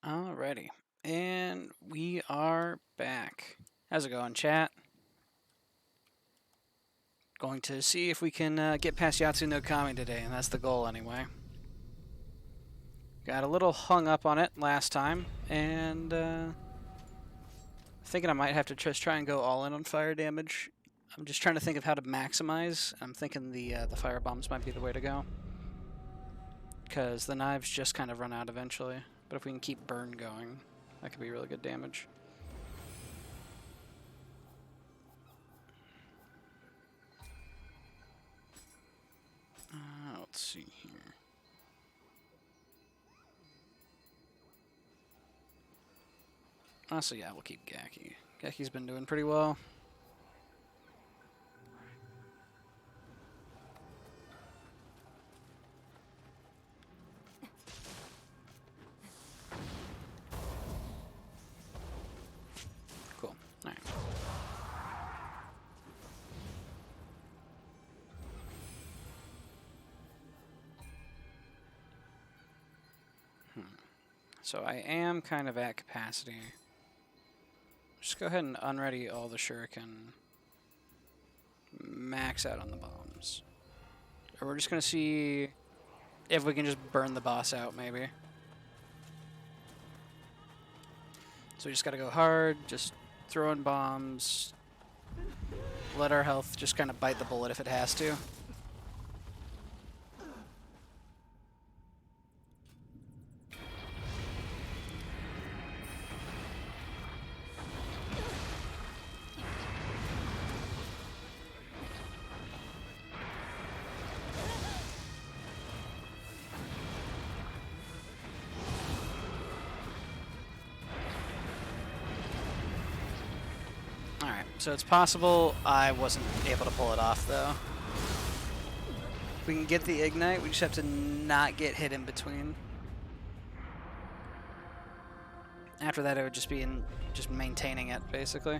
Alrighty, and we are back. How's it going, chat? Going to see if we can get past Yatsu no Kami today, and that's the goal anyway. Got a little hung up on it last time, and thinking I might have to just try and go all in on fire damage. I'm just trying to think of how to maximize. I'm thinking the fire bombs might be the way to go, because the knives just kind of run out eventually. But if we can keep burn going, that could be really good damage. Let's see here. So yeah, we'll keep Gaki. Gaki's been doing pretty well. Cool. Alright. So I am kind of at capacity. Just go ahead and unready all the shuriken. Max out on the bombs. Or we're just going to see if we can just burn the boss out, maybe. So we just got to go hard, just throw in bombs. Let our health just kind of bite the bullet if it has to. Alright, so it's possible I wasn't able to pull it off, though. If we can get the ignite, we just have to not get hit in between. After that, it would just be just maintaining it, basically.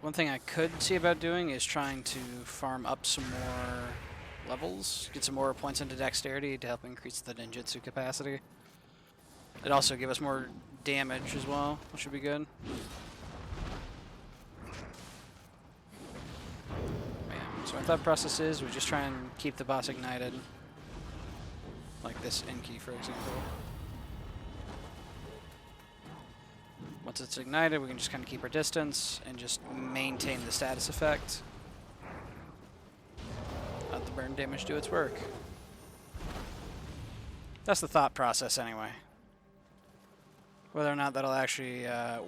One thing I could see about doing is trying to farm up some more levels, get some more points into dexterity to help increase the ninjutsu capacity. It'd also give us more damage as well, which would be good. Yeah, so my thought process is we just try and keep the boss ignited. Like this Enki, for example. Once it's ignited, we can just kind of keep our distance and just maintain the status effect. Let the burn damage do its work. That's the thought process anyway. Whether or not that'll actually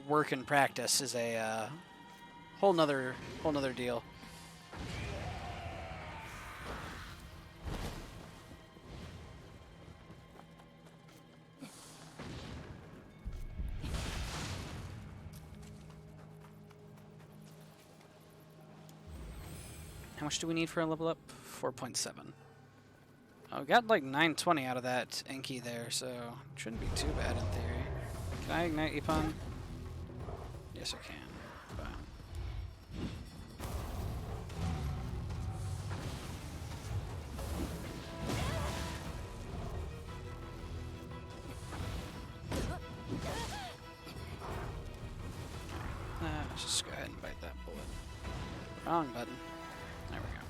work in practice is a whole nother deal. How much do we need for a level up? 4.7. Oh, we got like 920 out of that Enki there, so it shouldn't be too bad in theory. Can I ignite Ippon? Yes, I can. But let's just go ahead and bite that bullet. Wrong button. There we go.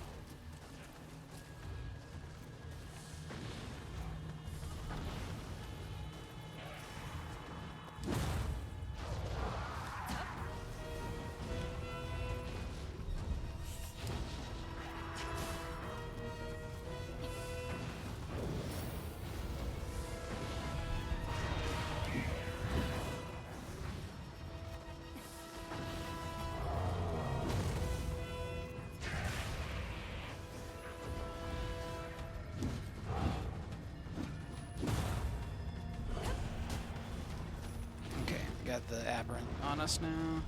Got the aberrant on us now.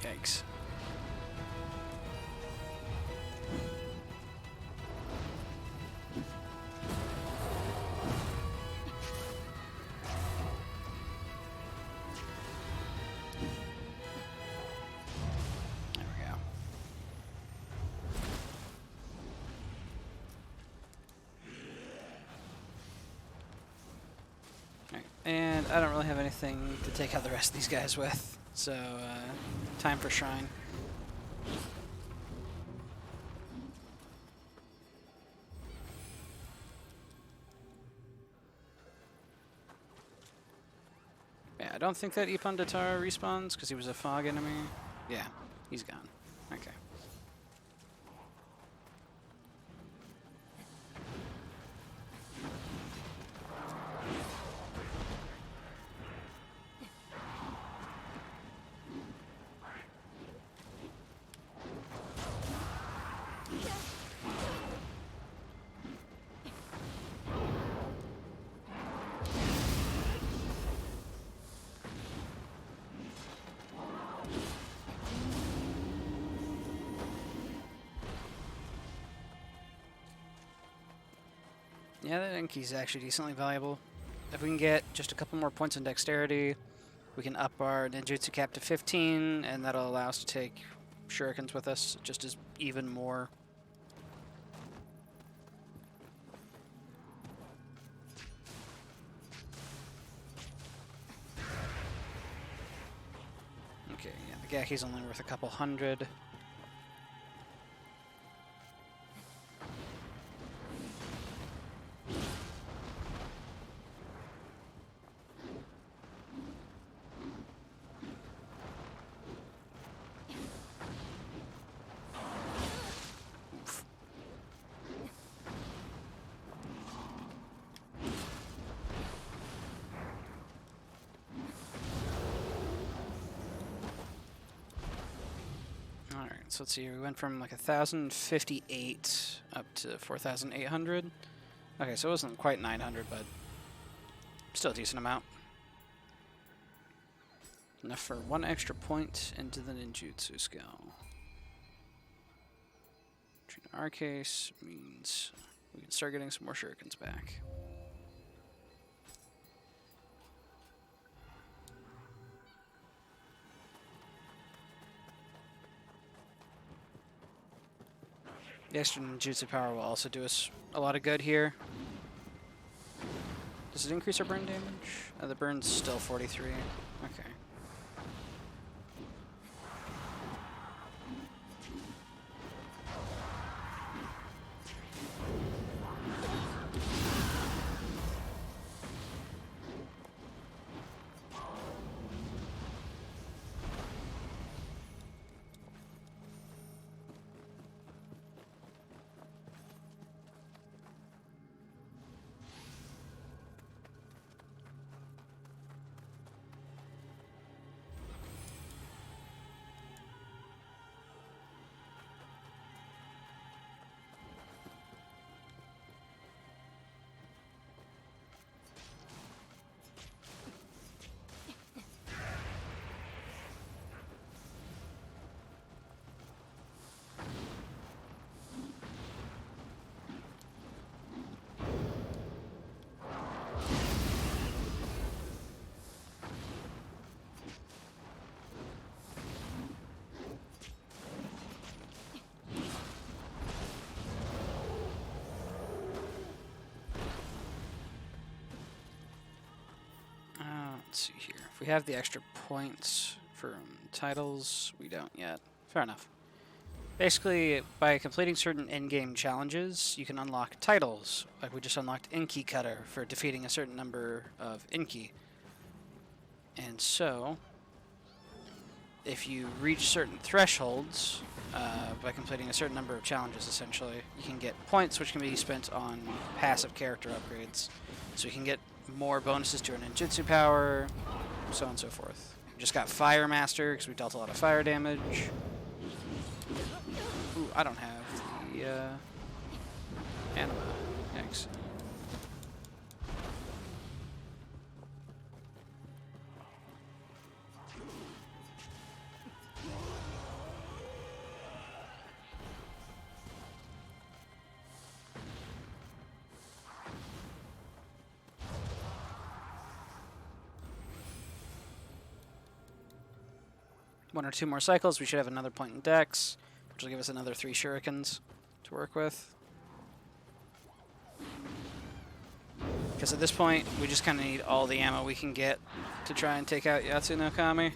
Yikes. And I don't really have anything to take out the rest of these guys with, so time for Shrine. Yeah, I don't think that Ippon Datara respawns because he was a fog enemy. Yeah, he's gone. Okay. Yeah, that Enki's actually decently valuable. If we can get just a couple more points in dexterity, we can up our ninjutsu cap to 15, and that'll allow us to take shurikens with us, just as even more. Okay, yeah, the Gaki's only worth a couple hundred. Alright, so let's see here. We went from like 1,058 up to 4,800. Okay, so it wasn't quite 900, but still a decent amount. Enough for one extra point into the ninjutsu skill. Which in our case means we can start getting some more shurikens back. The extra ninjutsu power will also do us a lot of good here. Does it increase our burn damage? The burn's still 43. Okay. Let's see here. If we have the extra points from titles, we don't yet. Fair enough. Basically, by completing certain in-game challenges, you can unlock titles. Like we just unlocked Inki Cutter for defeating a certain number of Inki. And so, if you reach certain thresholds, by completing a certain number of challenges, essentially, you can get points which can be spent on passive character upgrades. So you can get more bonuses to our ninjutsu power, so on and so forth. We just got Fire Master because we dealt a lot of fire damage. Ooh, I don't have the anima. Yikes. One or two more cycles, we should have another point in dex, which will give us another 3 shurikens to work with. Because at this point, we just kind of need all the ammo we can get to try and take out Yatsu no Kami.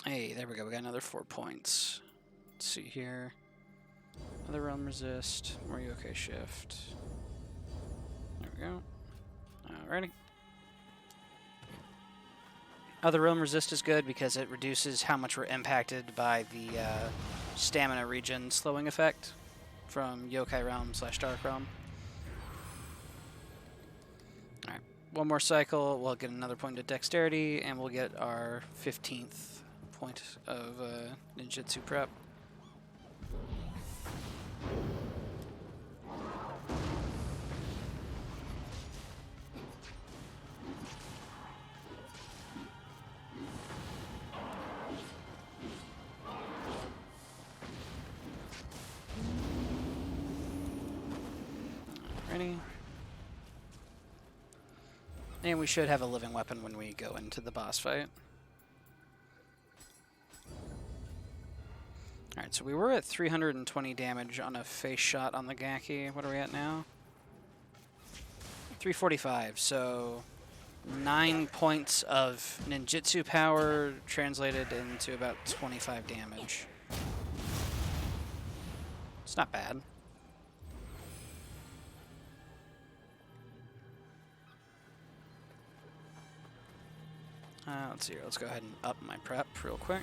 Hey, there we go. We got another 4 points. Let's see here. Other realm resist. Morioke shift. There we go. Alrighty. Other realm resist is good because it reduces how much we're impacted by the stamina regen slowing effect from Yokai Realm / Dark Realm. Alright. One more cycle, we'll get another point of dexterity, and we'll get our 15th point of ninjutsu prep. Ready? And we should have a living weapon when we go into the boss fight. Alright, so we were at 320 damage on a face shot on the Gaki. What are we at now? 345, so 9 points of ninjutsu power translated into about 25 damage. It's not bad. Let's see here. Let's go ahead and up my prep real quick.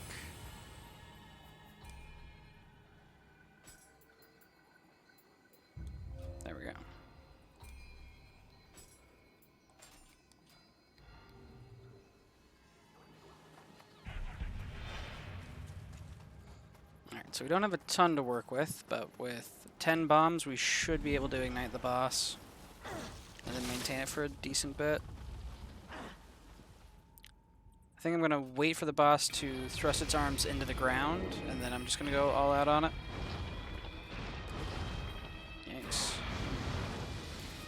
There we go. Alright, so we don't have a ton to work with, but with 10 bombs we should be able to ignite the boss and then maintain it for a decent bit. I think I'm going to wait for the boss to thrust its arms into the ground, and then I'm just going to go all out on it. Yikes.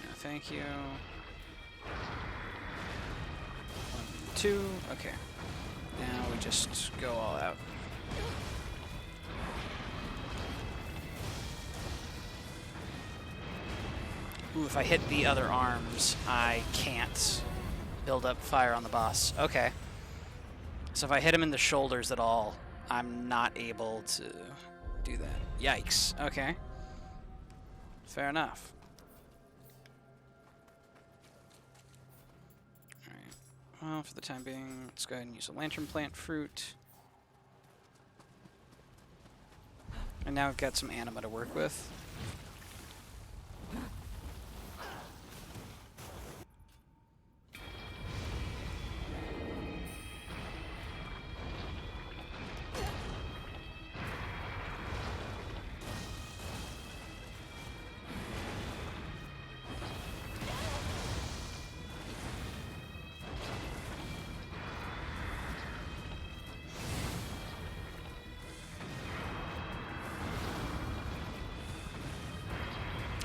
No, thank you. 1, 2. Okay. Now we just go all out. Ooh, if I hit the other arms, I can't build up fire on the boss. Okay. So if I hit him in the shoulders at all, I'm not able to do that. Yikes. Okay. Fair enough. Alright. Well, for the time being, let's go ahead and use a lantern plant fruit. And now we've got some anima to work with.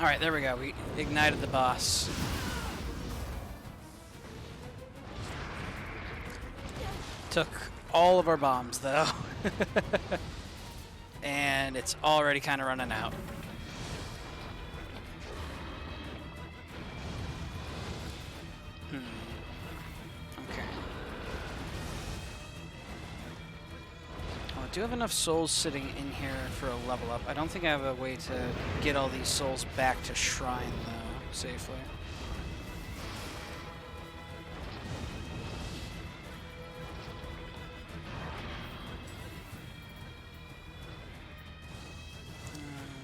Alright, there we go. We ignited the boss. Took all of our bombs, though. And it's already kind of running out. Okay. Well, I do have enough souls sitting in here for a level up. I don't think I have a way to get all these souls back to Shrine, though, safely.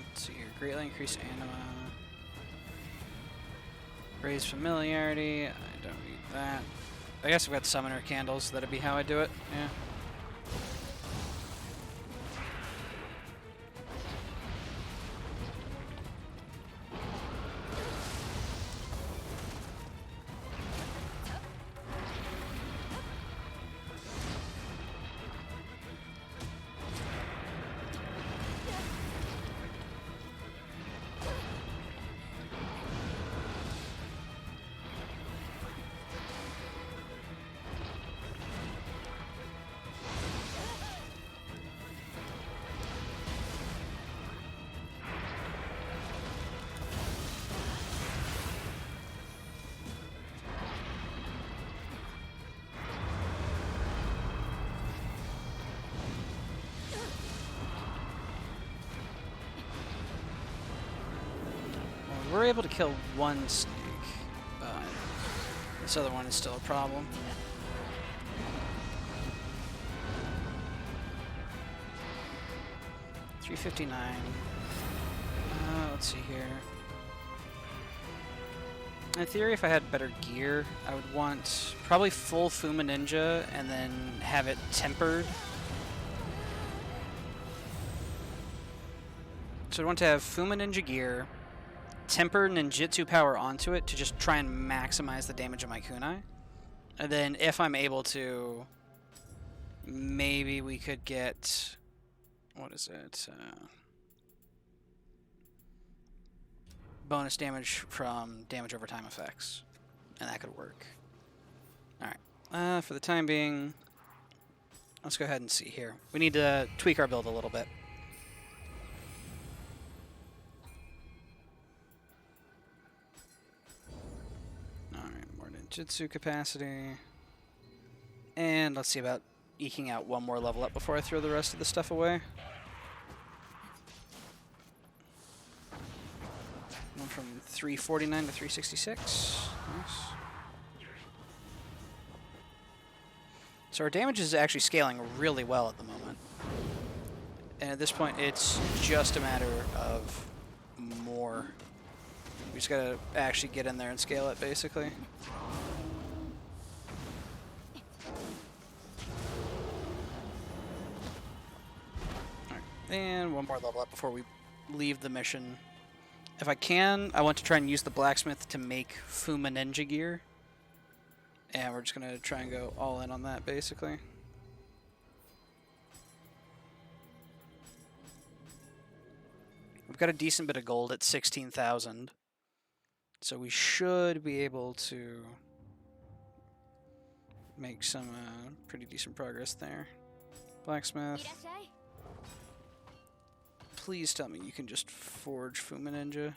Let's see here. Greatly increase anima. Raise familiarity. I don't need that. I guess I've got summoner candles. That'd be how I do it. Yeah. we're able to kill one snake, but this other one is still a problem. $359. Let's see here. In theory, if I had better gear, I would want probably full Fuma Ninja and then have it tempered. So I'd want to have Fuma Ninja gear, temper ninjutsu power onto it to just try and maximize the damage of my kunai. And then if I'm able to, maybe we could get, what is it? Bonus damage from damage over time effects. And that could work. Alright. For the time being, let's go ahead and see here. We need to tweak our build a little bit. Alright, more ninjutsu capacity. And let's see about eking out one more level up before I throw the rest of the stuff away. Went from 349 to 366. Nice. So our damage is actually scaling really well at the moment. And at this point, it's just a matter of more. We just gotta actually get in there and scale it, basically. Alright, and one more level up before we leave the mission. If I can, I want to try and use the blacksmith to make Fuma Ninja gear. And we're just going to try and go all in on that, basically. We've got a decent bit of gold at 16,000. So we should be able to make some pretty decent progress there. Blacksmith. Please tell me you can just forge Fuma Ninja.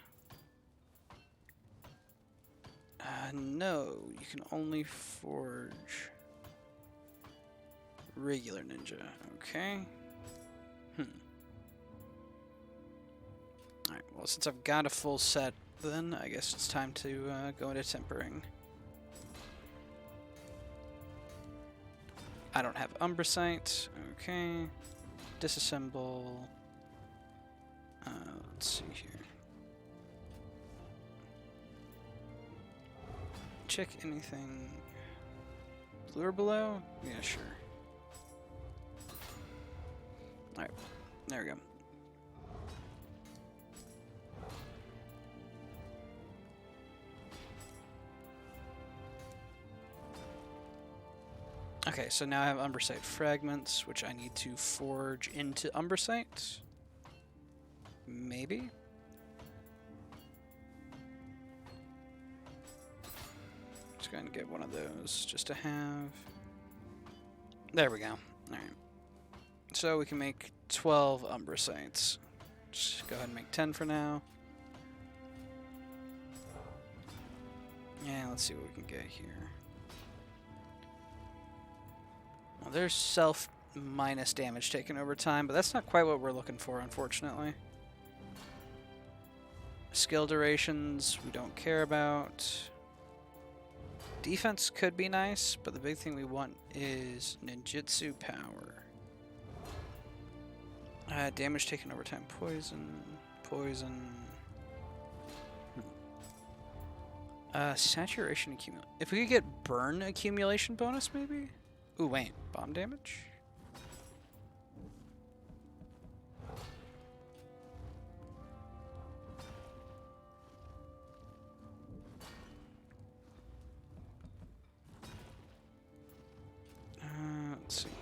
No, you can only forge regular ninja. Okay. Alright, well, since I've got a full set, then I guess it's time to go into tempering. I don't have Umbracite. Okay. Disassemble. Let's see here. Check anything blue or below? Yeah, sure. Alright, there we go. Okay, so now I have Umbracite fragments, which I need to forge into Umbracite. Maybe? Just going to get one of those just to have. There we go. Alright. So we can make 12 Umbracites. Just go ahead and make 10 for now. Yeah, let's see what we can get here. Well, there's self minus damage taken over time, but that's not quite what we're looking for, unfortunately. Skill durations, we don't care about. Defense could be nice, but the big thing we want is ninjutsu power. Damage taken over time, poison, poison. Saturation accumulation. If we could get burn accumulation bonus, maybe? Ooh, wait, bomb damage? Let's see here.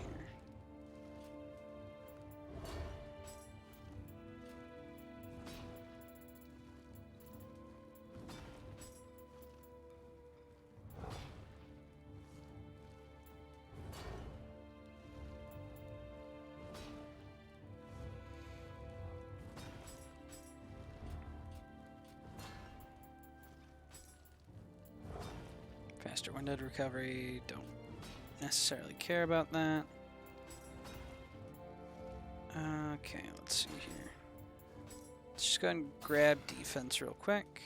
Faster windowed recovery, don't necessarily care about that. Okay, let's see here. Let's just go ahead and grab defense real quick.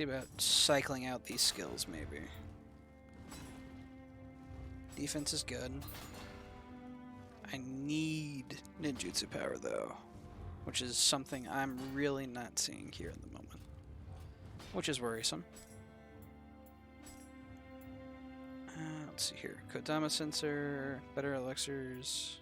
See about cycling out these skills, maybe. Defense is good. I need ninjutsu power, though, which is something I'm really not seeing here in the moment, which is worrisome. Let's see here. Kodama sensor, better elixirs.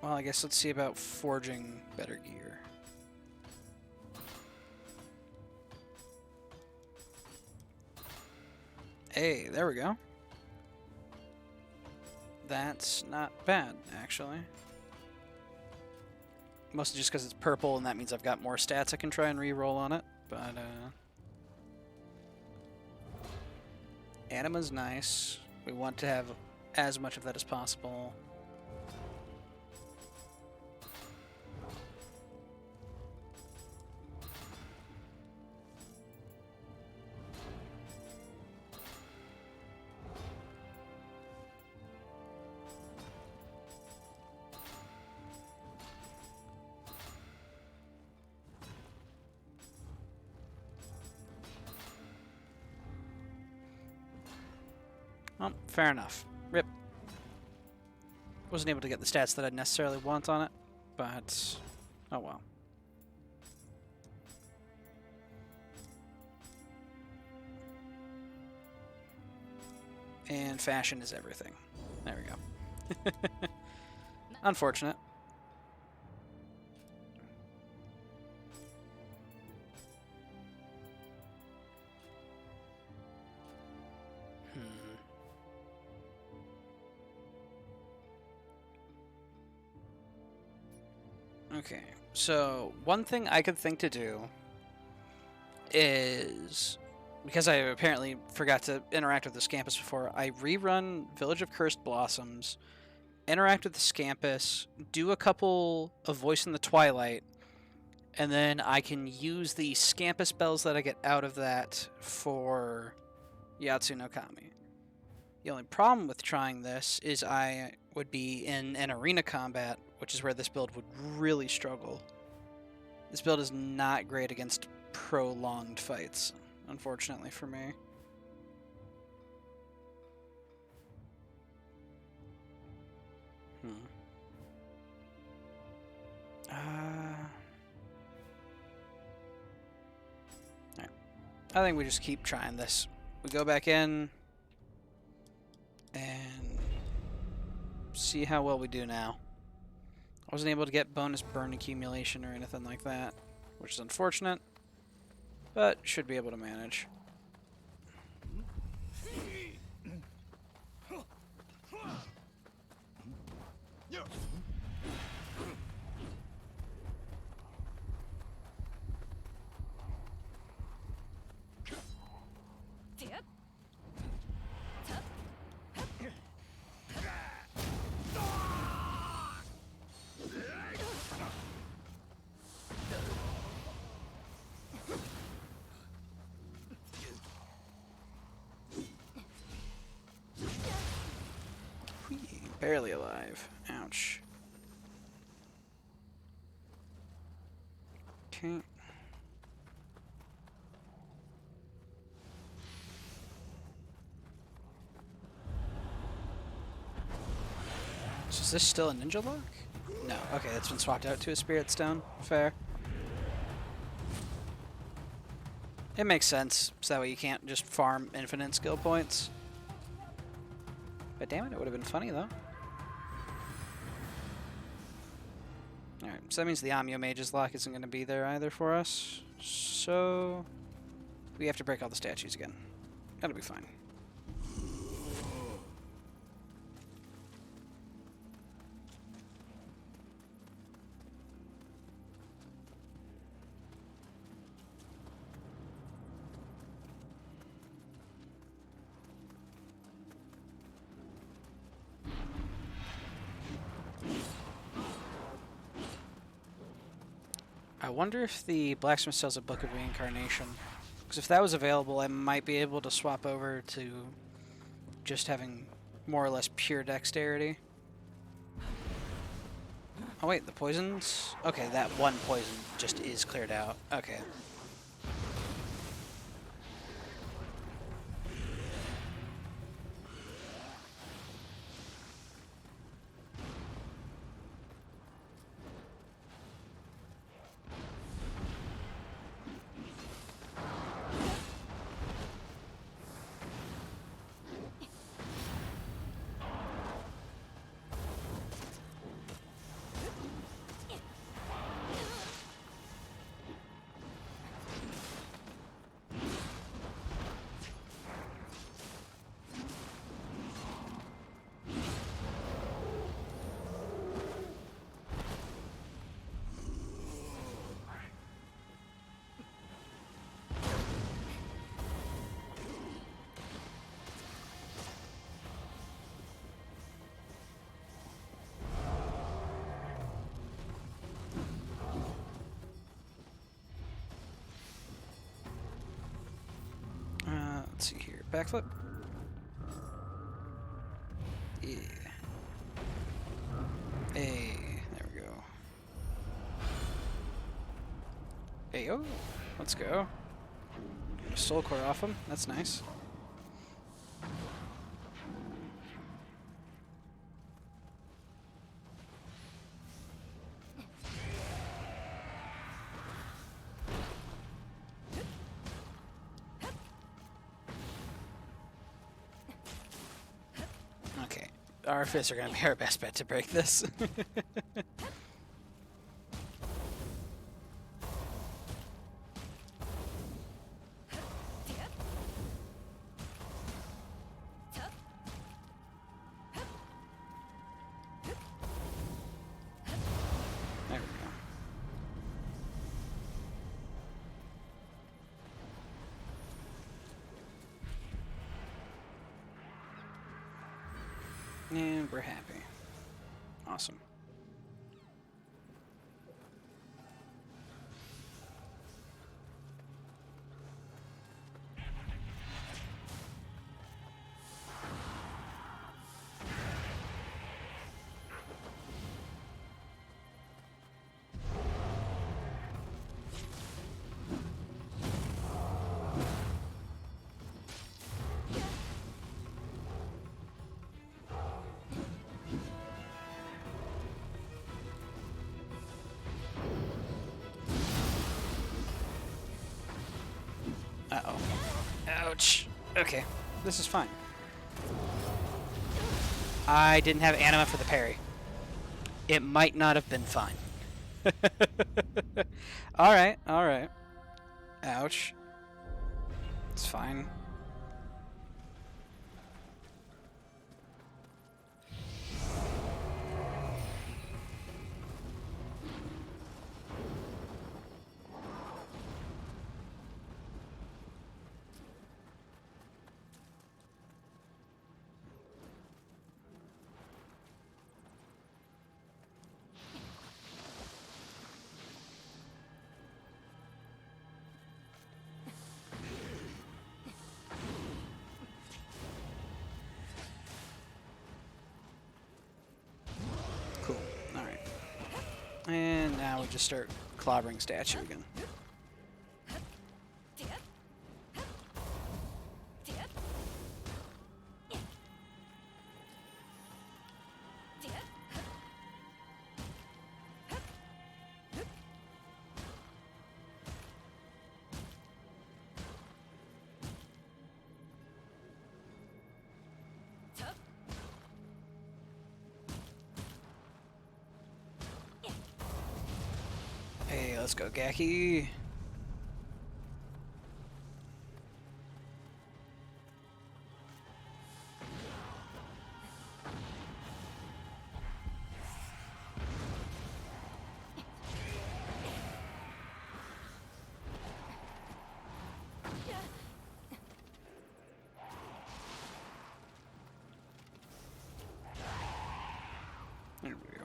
Well, I guess let's see about forging better gear. Hey, there we go. That's not bad, actually. Mostly just because it's purple, and that means I've got more stats I can try and re-roll on it. But, Anima's nice. We want to have as much of that as possible. Well, fair enough. Rip. Wasn't able to get the stats that I'd necessarily want on it, but oh well. And fashion is everything. There we go. Unfortunate. Okay, so one thing I could think to do is, because I apparently forgot to interact with the Scampus before, I rerun Village of Cursed Blossoms, interact with the Scampus, do a couple of Voice in the Twilight, and then I can use the Scampus spells that I get out of that for Yatsu no Kami. The only problem with trying this is I would be in an arena combat, which is where this build would really struggle. This build is not great against prolonged fights, unfortunately for me. Alright. I think we just keep trying this. We go back in and see how well we do now. I wasn't able to get bonus burn accumulation or anything like that, which is unfortunate, but should be able to manage. Barely alive. Ouch. Okay. So is this still a ninja lock? No. Okay, that's been swapped out to a spirit stone. Fair. It makes sense, so that way you can't just farm infinite skill points. But damn it, it would have been funny though. Alright, so that means the Amio Mage's lock isn't going to be there either for us. So we have to break all the statues again. That'll be fine. I wonder if the blacksmith sells a Book of Reincarnation. Because if that was available, I might be able to swap over to just having more or less pure dexterity. Oh wait, the poisons? Okay, that one poison just is cleared out. Okay. Let's see here. Backflip. Yeah. Hey, there we go. Hey, oh, let's go. Soul core off him. That's nice. Okay, our fists are going to be our best bet to break this. There we go. And we're happy. Awesome. Uh-oh. Ouch. Okay, this is fine. I didn't have anima for the parry. It might not have been fine. Alright, alright. Ouch. It's fine. Cool. Alright. And now we just start clobbering statue again. Hey, let's go, Gaki. There we go.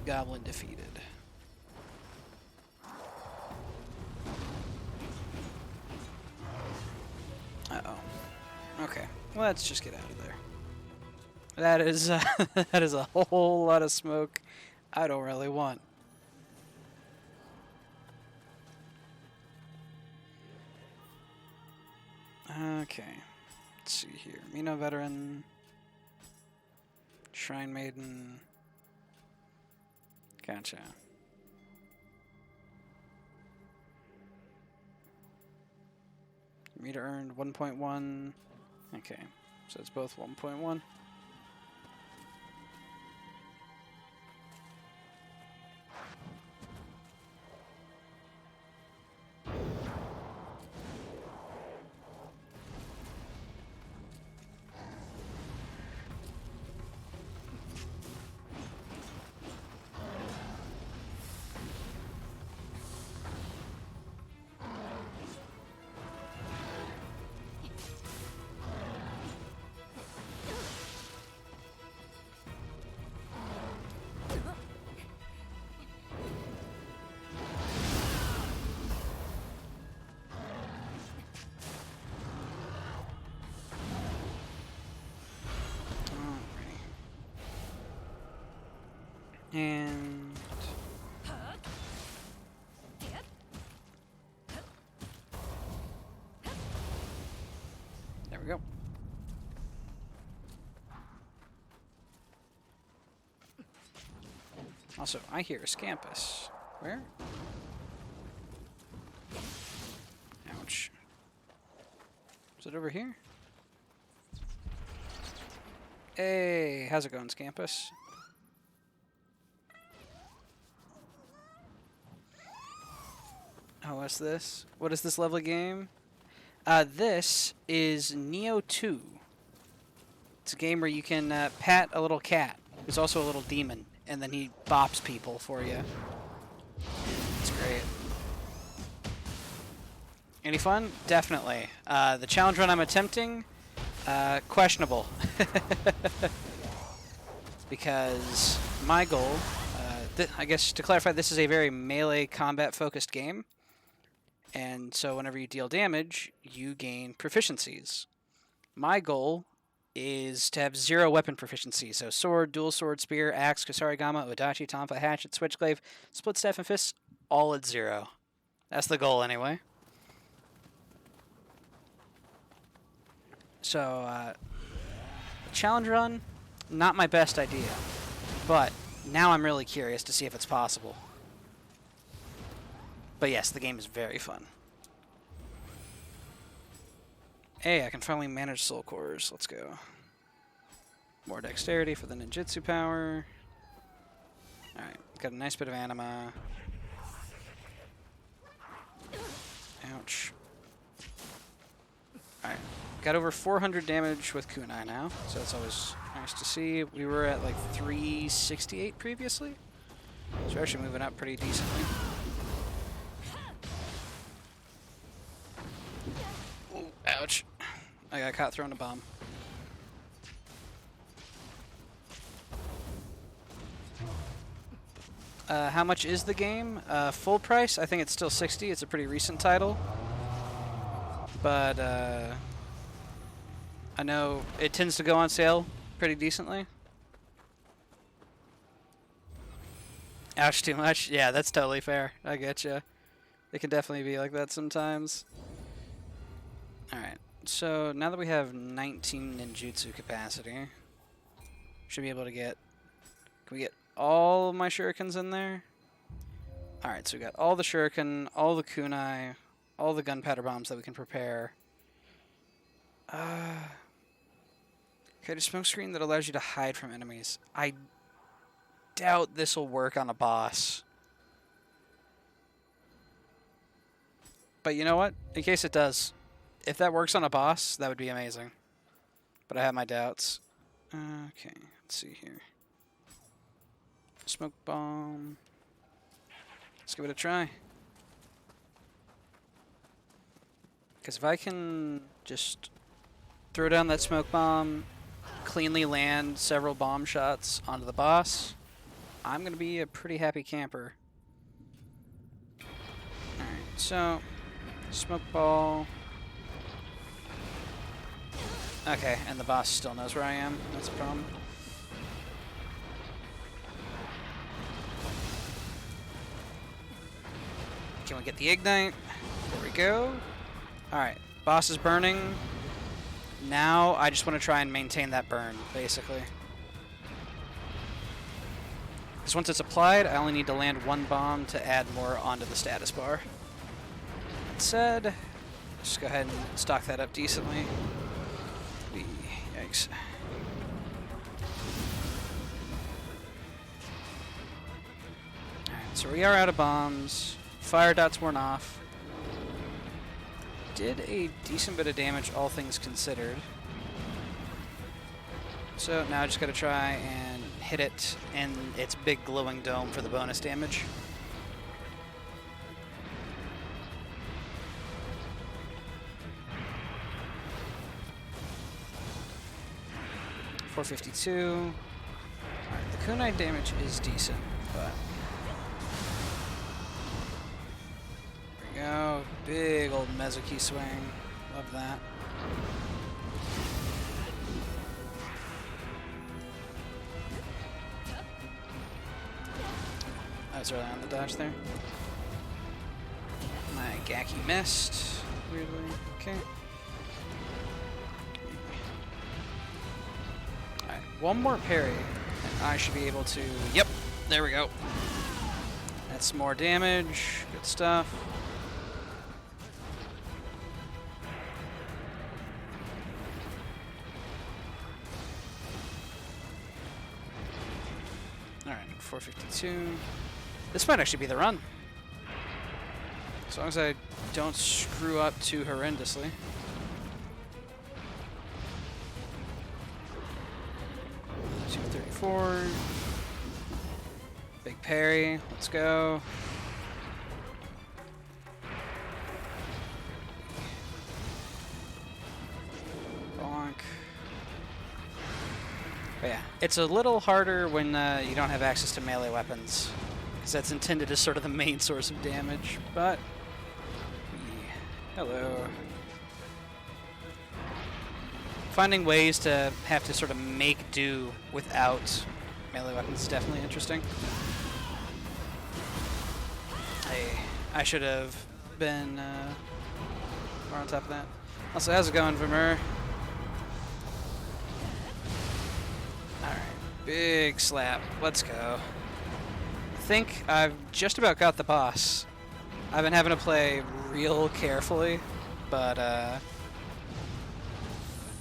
goblin defeated. Uh-oh. Okay. Well, let's just get out of there. That is that is a whole lot of smoke I don't really want. Okay. Let's see here. Nioh veteran. Shrine maiden. Gotcha. Meter earned 1.1. Okay. So it's both 1.1. And there we go. Also, I hear a Scampus. Where? Ouch. Is it over here? Hey, how's it going, Scampus? Oh, what's this? What is this lovely game? This is Nioh 2. It's a game where you can pat a little cat, who's also a little demon, and then he bops people for you. It's great. Any fun? Definitely. The challenge run I'm attempting, questionable. Because my goal, I guess to clarify, this is a very melee combat-focused game. And so whenever you deal damage, you gain proficiencies. My goal is to have 0 weapon proficiency. So sword, dual sword, spear, axe, kusarigama, odachi, tonfa, hatchet, switchglaive, split staff, and fists, all at 0. That's the goal anyway. So, challenge run, not my best idea. But now I'm really curious to see if it's possible. But yes, the game is very fun. Hey, I can finally manage soul cores. Let's go. More dexterity for the ninjutsu power. Alright, got a nice bit of anima. Ouch. Alright, got over 400 damage with kunai now, so that's always nice to see. We were at like 368 previously, so we're actually moving up pretty decently. Ooh, ouch. I got caught throwing a bomb. How much is the game? Full price? I think it's still 60. It's a pretty recent title. But I know it tends to go on sale pretty decently. Ouch, too much? Yeah, that's totally fair. I get you. It can definitely be like that sometimes. Alright, so now that we have 19 ninjutsu capacity, should be able to get... Can we get all of my shurikens in there? Alright, so we got all the shuriken, all the kunai, all the gunpowder bombs that we can prepare. Okay, a smoke screen that allows you to hide from enemies. I doubt this will work on a boss. But you know what? In case it does, if that works on a boss, that would be amazing. But I have my doubts. Okay, let's see here. Smoke bomb. Let's give it a try. Because if I can just throw down that smoke bomb, cleanly land several bomb shots onto the boss, I'm going to be a pretty happy camper. Alright, so smoke ball. Okay, and the boss still knows where I am. That's a problem. Can we get the ignite? There we go. Alright, boss is burning. Now I just want to try and maintain that burn, basically. Because once it's applied, I only need to land one bomb to add more onto the status bar. That said, just go ahead and stock that up decently. Yikes. Alright, so we are out of bombs. Fire dot's worn off. Did a decent bit of damage, all things considered. So now I just gotta try and hit it in its big glowing dome for the bonus damage. $452. Alright, the kunai damage is decent, but there we go. Big old Mezuki swing. Love that. I was early on the dodge there. My Gaki missed, weirdly. Okay. Alright, one more parry, and I should be able to... Yep, there we go. That's more damage. Good stuff. Alright, 452. This might actually be the run. As long as I don't screw up too horrendously. $234. Big parry. Let's go. Bonk. But yeah, it's a little harder when you don't have access to melee weapons, because that's intended as sort of the main source of damage, but... Hello. Finding ways to have to sort of make do without melee weapons is definitely interesting. I should have been more on top of that. Also, how's it going, Vermeer? Alright, big slap. Let's go. I think I've just about got the boss. I've been having to play real carefully, but I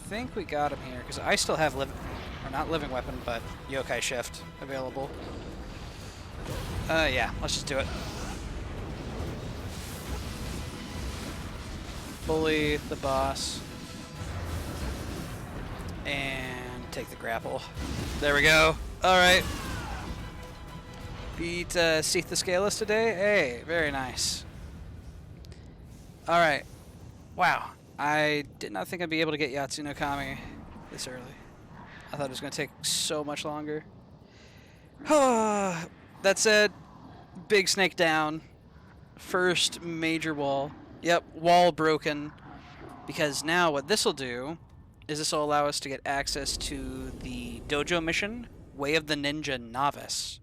think we got him here, because I still have or not living weapon, but yokai shift available. Yeah, let's just do it. Bully the boss. And take the grapple. There we go. Alright. Beat Seath the Scaleless today? Hey, very nice. Alright. Wow. I did not think I'd be able to get Yatsu no Kami this early. I thought it was going to take so much longer. That said, big snake down. First major wall. Yep, wall broken. Because now what this will do is this will allow us to get access to the dojo mission, Way of the Ninja Novice.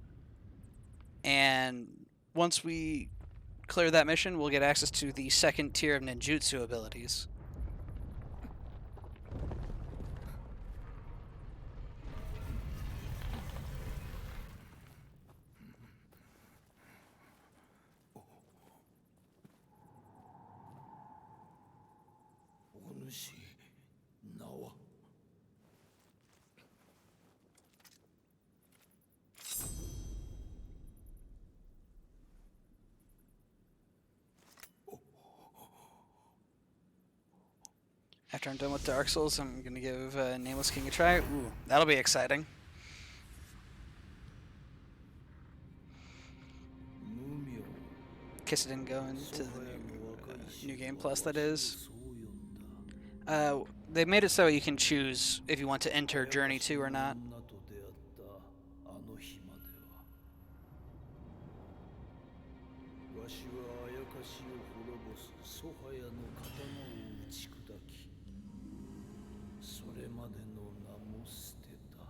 And once we clear that mission, we'll get access to the second tier of ninjutsu abilities. After I'm done with Dark Souls, I'm going to give Nameless King a try. Ooh, that'll be exciting. Guess it didn't go into the new Game Plus, that is. They made it so you can choose if you want to enter Journey 2 or not. ソハヤの刀を打ち砕き、それまでの名も捨てた。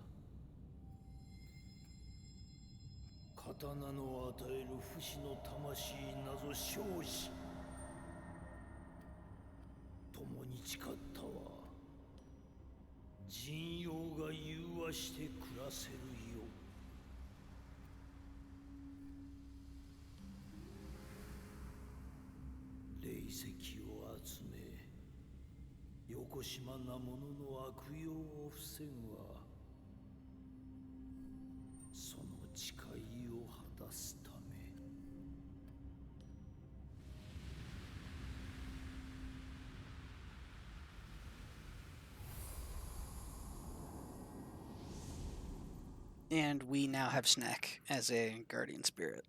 刀の与える不死の魂なぞ生死、共に誓ったは人妖が融和して暮らせるよう。霊石を集め、よこしまな者の悪用を防ぐは、その誓いを果たすため。And we now have Snack as a guardian spirit.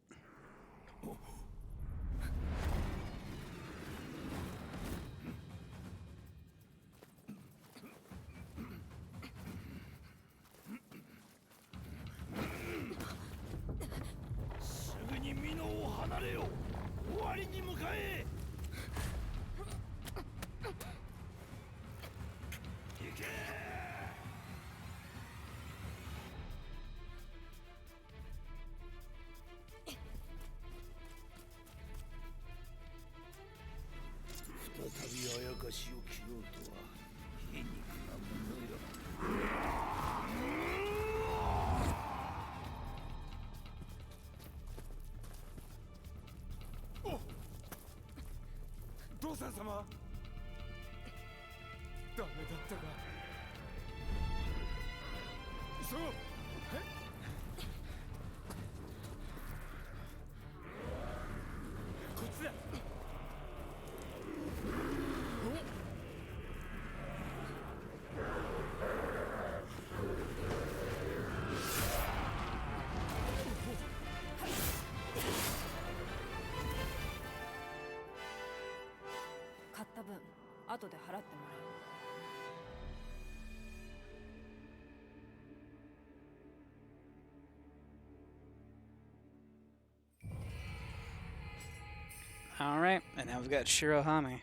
Alright, and now we've got Shirohame.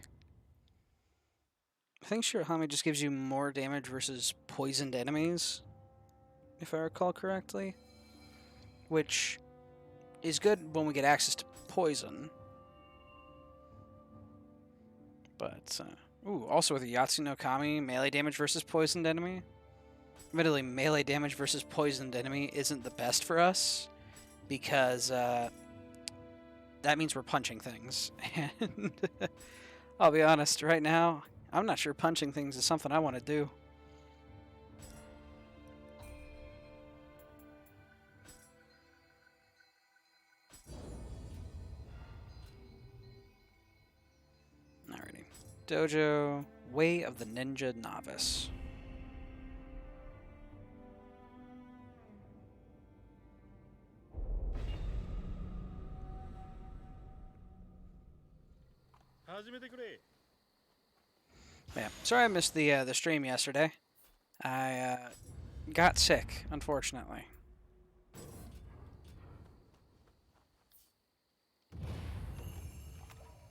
I think Shirohame just gives you more damage versus poisoned enemies, if I recall correctly. Which is good when we get access to poison. But, also with Yatsu no Kami, melee damage versus poisoned enemy. Admittedly, melee damage versus poisoned enemy isn't the best for us, because, that means we're punching things. And I'll be honest, right now, I'm not sure punching things is something I want to do. Alrighty. Dojo, Way of the Ninja Novice. Yeah, sorry I missed the stream yesterday. I got sick, unfortunately.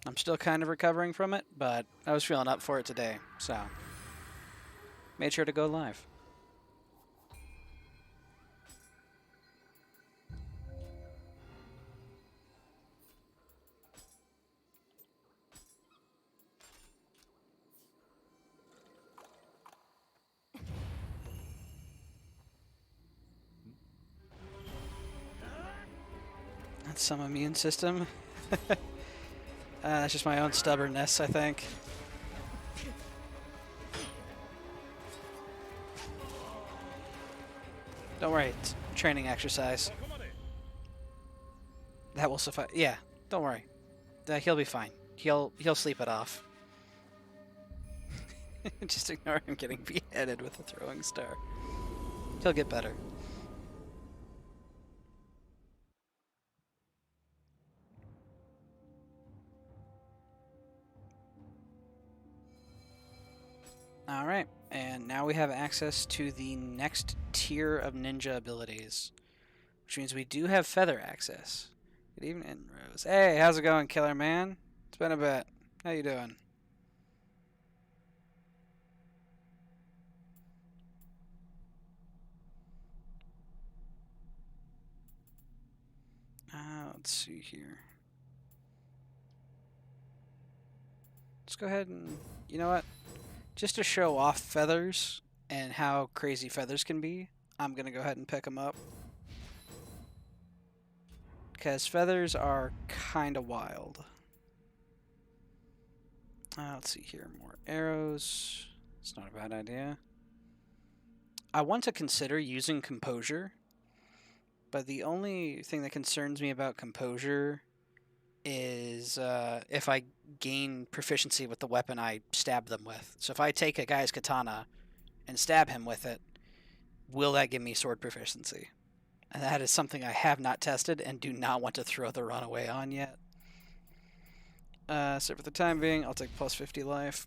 I'm still kind of recovering from it, but I was feeling up for it today, so made sure to go live. That's some immune system. That's just my own stubbornness, I think. Don't worry, it's training exercise. That will suffice. Yeah, don't worry. He'll be fine. He'll sleep it off. Just ignore him getting beheaded with a throwing star. He'll get better. Alright, and now we have access to the next tier of ninja abilities, which means we do have feather access. Good evening, Rose. Hey, how's it going, Killer Man? It's been a bit. How you doing? Let's see here. Let's go ahead and, you know what? Just to show off feathers and how crazy feathers can be, I'm going to go ahead and pick them up. Because feathers are kind of wild. Let's see here. More arrows. It's not a bad idea. I want to consider using composure, but the only thing that concerns me about composure is if I gain proficiency with the weapon I stab them with. So if I take a guy's katana and stab him with it, will that give me sword proficiency? And that is something I have not tested and do not want to throw the runaway on yet. So for the time being, I'll take plus 50 life.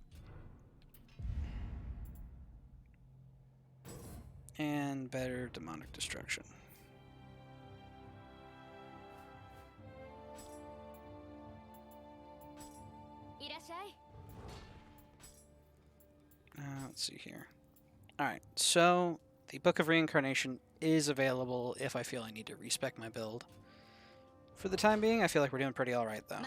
And better demonic destruction. Let's see here. Alright, so the Book of Reincarnation is available if I feel I need to respec my build. For the time being, I feel like we're doing pretty alright, though.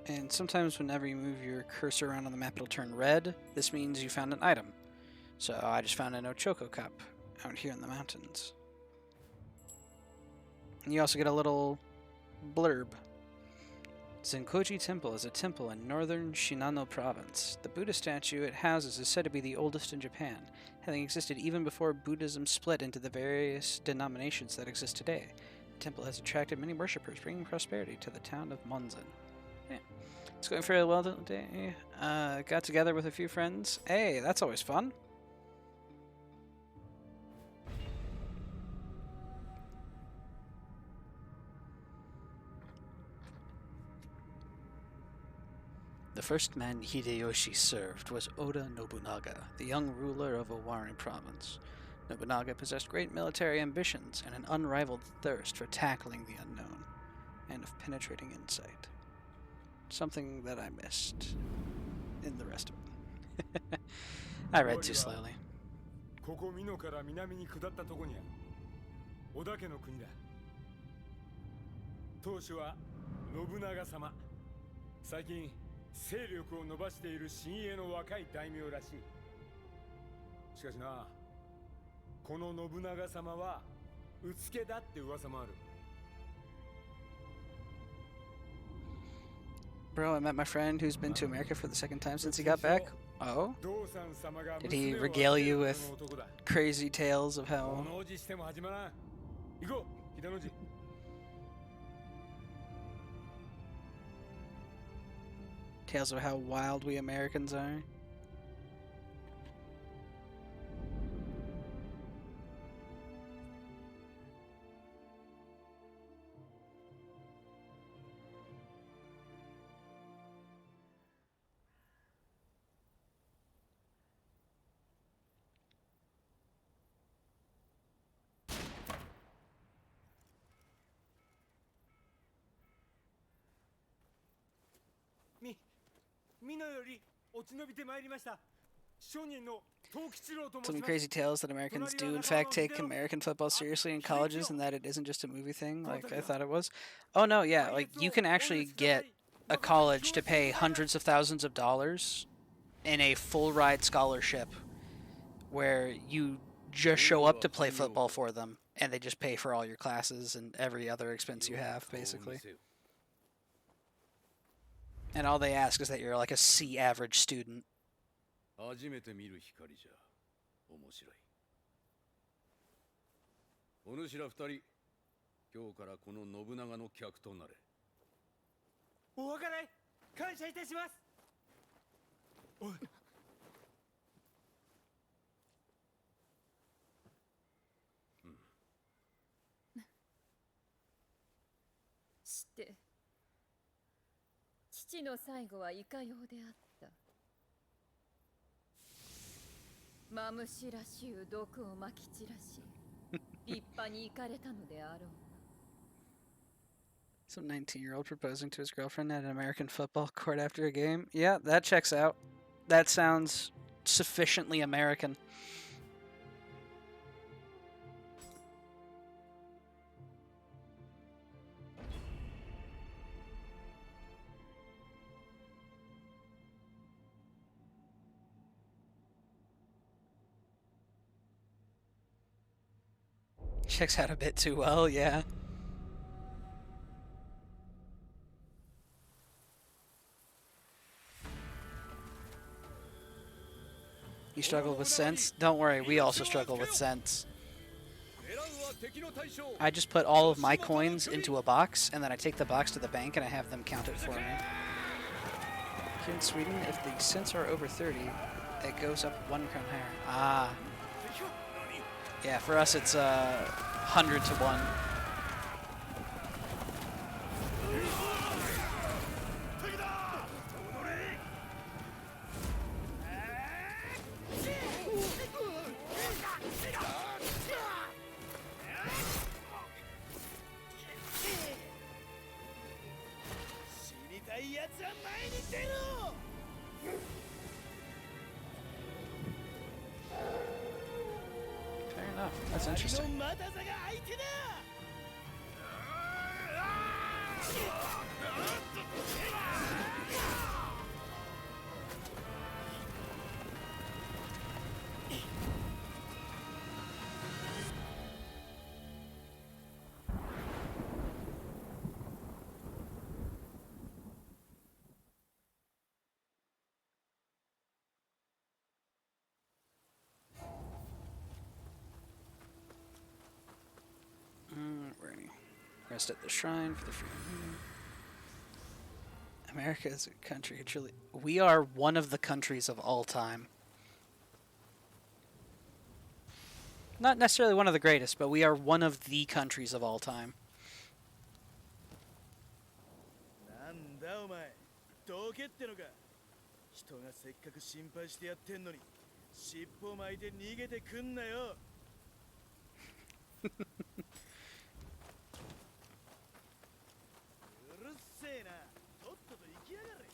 And sometimes whenever you move your cursor around on the map, it'll turn red. This means you found an item. So I just found an Ochoko cup out here in the mountains. And you also get a little blurb. Zenkoji Temple is a temple in northern Shinano province. The Buddha statue it houses is said to be the oldest in Japan, having existed even before Buddhism split into the various denominations that exist today. The temple has attracted many worshippers, bringing prosperity to the town of Monzen. Yeah. It's going fairly well today. Got together with a few friends. Hey, that's always fun. The first man Hideyoshi served was Oda Nobunaga, the young ruler of Owari province. Nobunaga possessed great military ambitions and an unrivaled thirst for tackling the unknown, and of penetrating insight. Something that I missed in the rest of it. I read too slowly. ここ美濃から南に下ったとこにある織田家の国だ。当主は信長様。最近勢力を伸ばしている新鋭の若い大名らしい。しかしな、この信長様はうつけだって噂もある。Bro, I met my friend who's been to America for the second time since he got back. Oh? Did he regale you with crazy tales of how... Tales of how wild we Americans are? Some crazy tales that Americans do in fact take American football seriously in colleges and that it isn't just a movie thing like I thought it was. Oh no, yeah, like you can actually get a college to pay hundreds of thousands of dollars in a full ride scholarship where you just show up to play football for them and they just pay for all your classes and every other expense you have, basically. And all they ask is that you're like a C average student. 初めて見る光じゃ面白い。お主ら二人、今日からこの信長の客となれ。お別れ感謝いたします。おい。して、父の最後はいかようであった。マムシらしゅう毒をまき散らし、立パに行かれたのであろう。 Some 19-year-old proposing to his girlfriend at an American football court after a game. Yeah, that checks out. That sounds sufficiently American. Checks out a bit too well, yeah. You struggle with sense? Don't worry, we also struggle with sense. I just put all of my coins into a box, and then I take the box to the bank and I have them count it for me. Here in Sweden, if the cents are over 30, it goes up 1 crown higher. Ah. Yeah, for us it's 100 to 1. Fair enough. That's interesting. Rest at the shrine for the free. America is a country. Truly, we are one of the countries of all time. Not necessarily one of the greatest, but we are one of the countries of all time. なんだお前、どけってのか。人がせっかく心配してやってんのに、尻尾巻いて逃げてくんなよ。うるせえな。とっとと行きやがれ。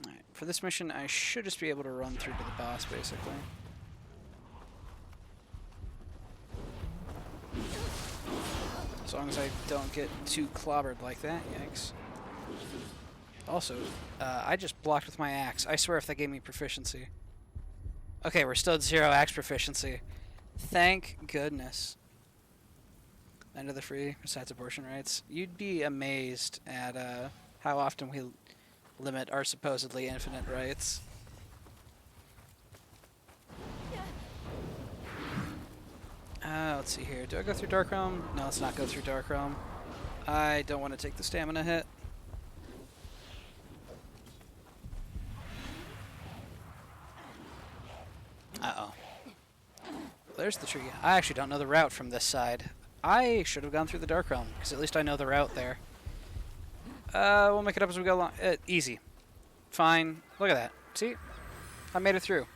Alright, for this mission, I should just be able to run through to the boss, basically. As long as I don't get too clobbered like that, yikes. Also, I just blocked with my axe. I swear if that gave me proficiency. Okay, we're still at 0 axe proficiency. Thank goodness. End of the free, besides abortion rights. You'd be amazed at how often we limit our supposedly infinite rights. Let's see here. Do I go through Dark Realm? No, let's not go through Dark Realm. I don't want to take the stamina hit. Uh-oh. There's the tree. I actually don't know the route from this side. I should have gone through the Dark Realm, because at least I know the route there. We'll make it up as we go along. Easy. Fine. Look at that. See? I made it through.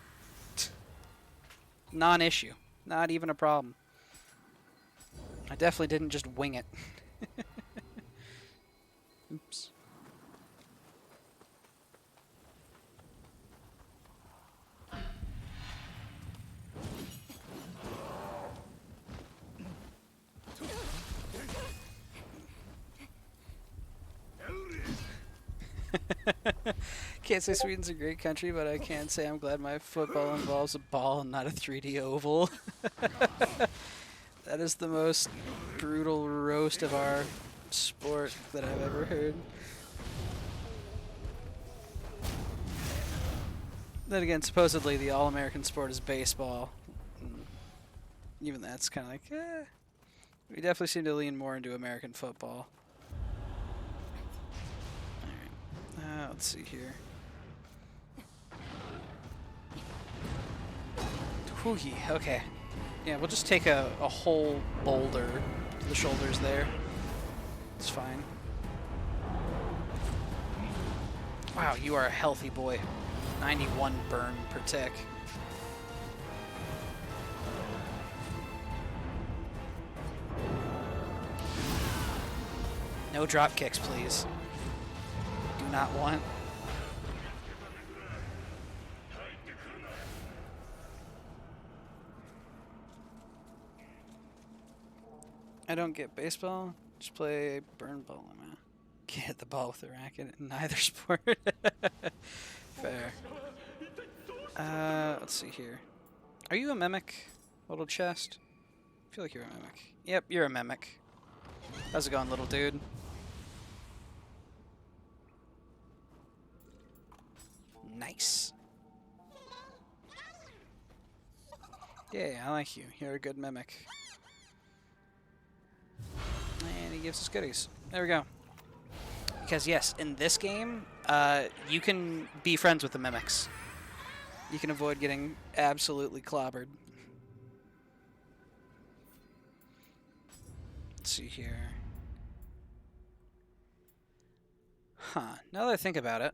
Non-issue. Not even a problem. I definitely didn't just wing it. Oops. Can't say Sweden's a great country, but I can say I'm glad my football involves a ball and not a 3D oval. That is the most brutal roast of our sport that I've ever heard. Then again, supposedly the all-American sport is baseball. Even that's kind of like, eh. We definitely seem to lean more into American football. Alright, let's see here. Whoogie, okay. Yeah, we'll just take a whole boulder to the shoulders there. It's fine. Wow, you are a healthy boy. 91 burn per tick. No drop kicks, please. Do not want. I don't get baseball. Just play burn ball, man. Can't hit the ball with a racket in either sport. Fair. Let's see here. Are you a mimic? Little chest? I feel like you're a mimic. Yep, you're a mimic. How's it going, little dude? Nice. Yeah, I like you. You're a good mimic. And he gives us goodies. There we go. Because yes, in this game, you can be friends with the mimics. You can avoid getting absolutely clobbered. Let's see here. Huh. Now that I think about it,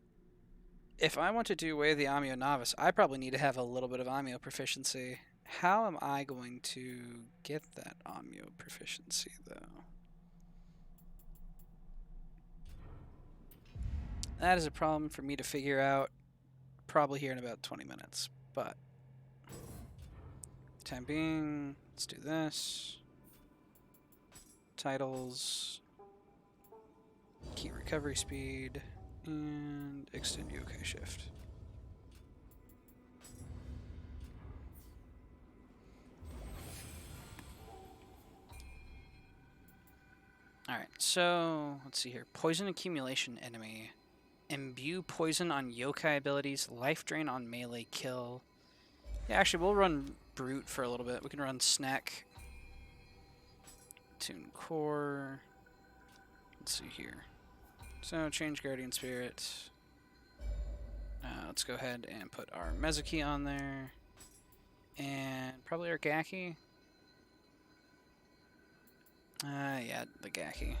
if I want to do Way of the Amio Novice, I probably need to have a little bit of Amio proficiency. How am I going to get that Amio proficiency, though? That is a problem for me to figure out probably here in about 20 minutes. But, for the time being, let's do this. Titles. Key recovery speed. And extend yokai shift. Alright, so let's see here. Poison accumulation enemy. Imbue poison on yokai abilities. Life drain on melee kill. Yeah, actually, we'll run brute for a little bit. We can run snack. Tune core. Let's see here. So change guardian spirit. Let's go ahead and put our Mezuki on there. And probably our Gaki. Yeah, the Gaki.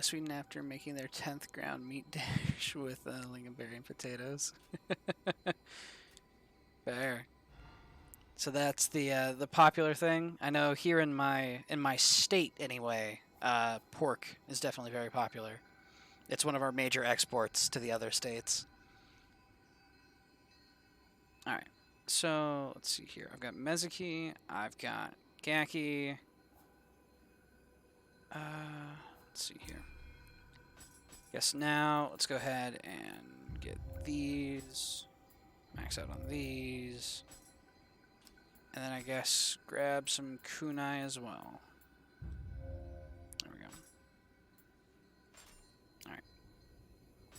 Sweetened after making their 10th ground meat dish with lingonberry and potatoes. Fair. So that's the popular thing. I know here in my state anyway, pork is definitely very popular. It's one of our major exports to the other states. All right. So let's see here. I've got Mezuki. I've got Gaki. Let's see here. Guess now let's go ahead and get these. Max out on these. And then I guess grab some kunai as well. There we go. Alright.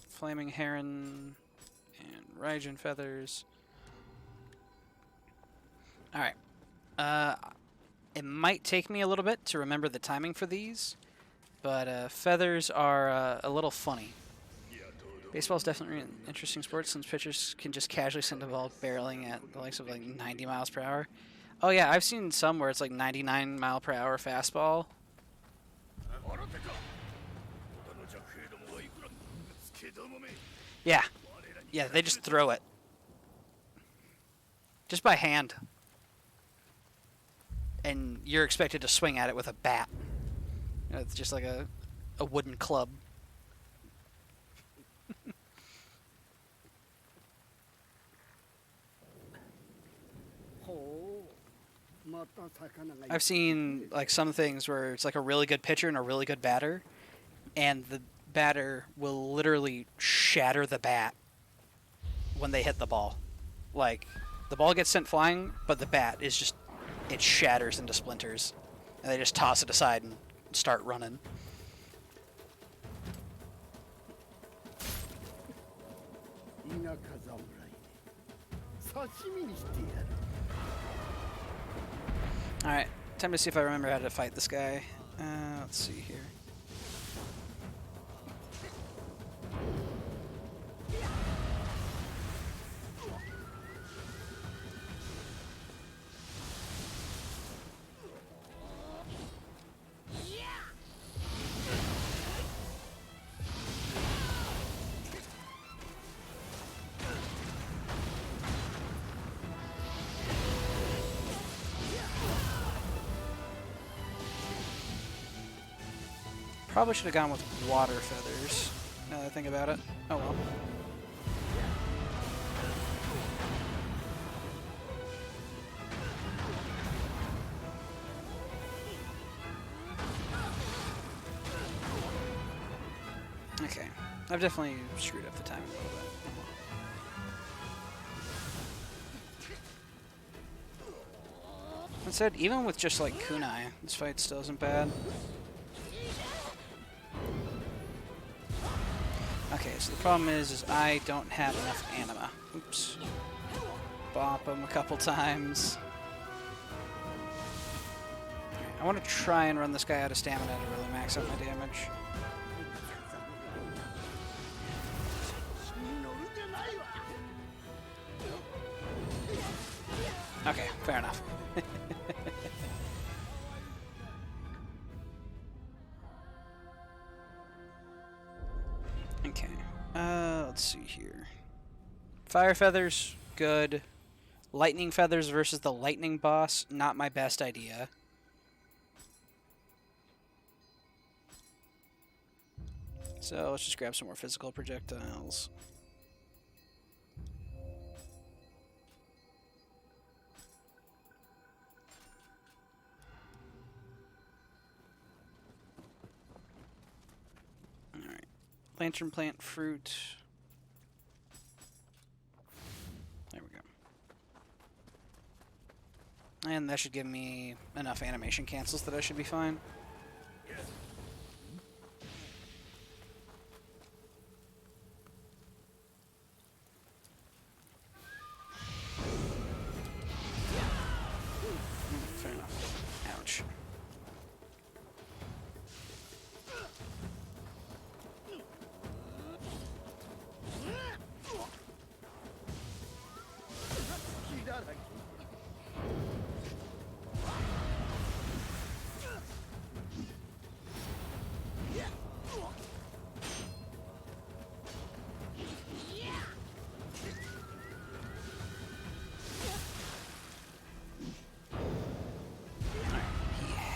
Flaming Heron and Raijin Feathers. Alright. It might take me a little bit to remember the timing for these, but feathers are a little funny. Baseball is definitely an interesting sport since pitchers can just casually send a ball barreling at the likes of like 90 miles per hour. Oh yeah, I've seen some where it's like 99 mile per hour fastball. Yeah. Yeah, they just throw it. Just by hand. And you're expected to swing at it with a bat. You know, it's just like a wooden club. I've seen like some things where it's like a really good pitcher and a really good batter, and the batter will literally shatter the bat when they hit the ball. Like, the ball gets sent flying, but the bat is just, it shatters into splinters, and they just toss it aside and start running. Alright, time to see if I remember how to fight this guy. Let's see here. Probably should have gone with water feathers, now that I think about it. Oh well. Okay, I've definitely screwed up the timing a little bit. That said, even with just like kunai, this fight still isn't bad. Okay, so the problem is I don't have enough anima. Oops. Bop him a couple times. I want to try and run this guy out of stamina to really max out my damage. Okay, fair enough. Okay, let's see here. Fire feathers, good. Lightning feathers versus the lightning boss, not my best idea. So let's just grab some more physical projectiles. Alright. Lantern plant fruit. There we go. And that should give me enough animation cancels that I should be fine. Fair enough. Ouch.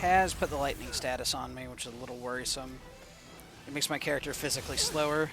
Has put the lightning status on me, which is a little worrisome. It makes my character physically slower.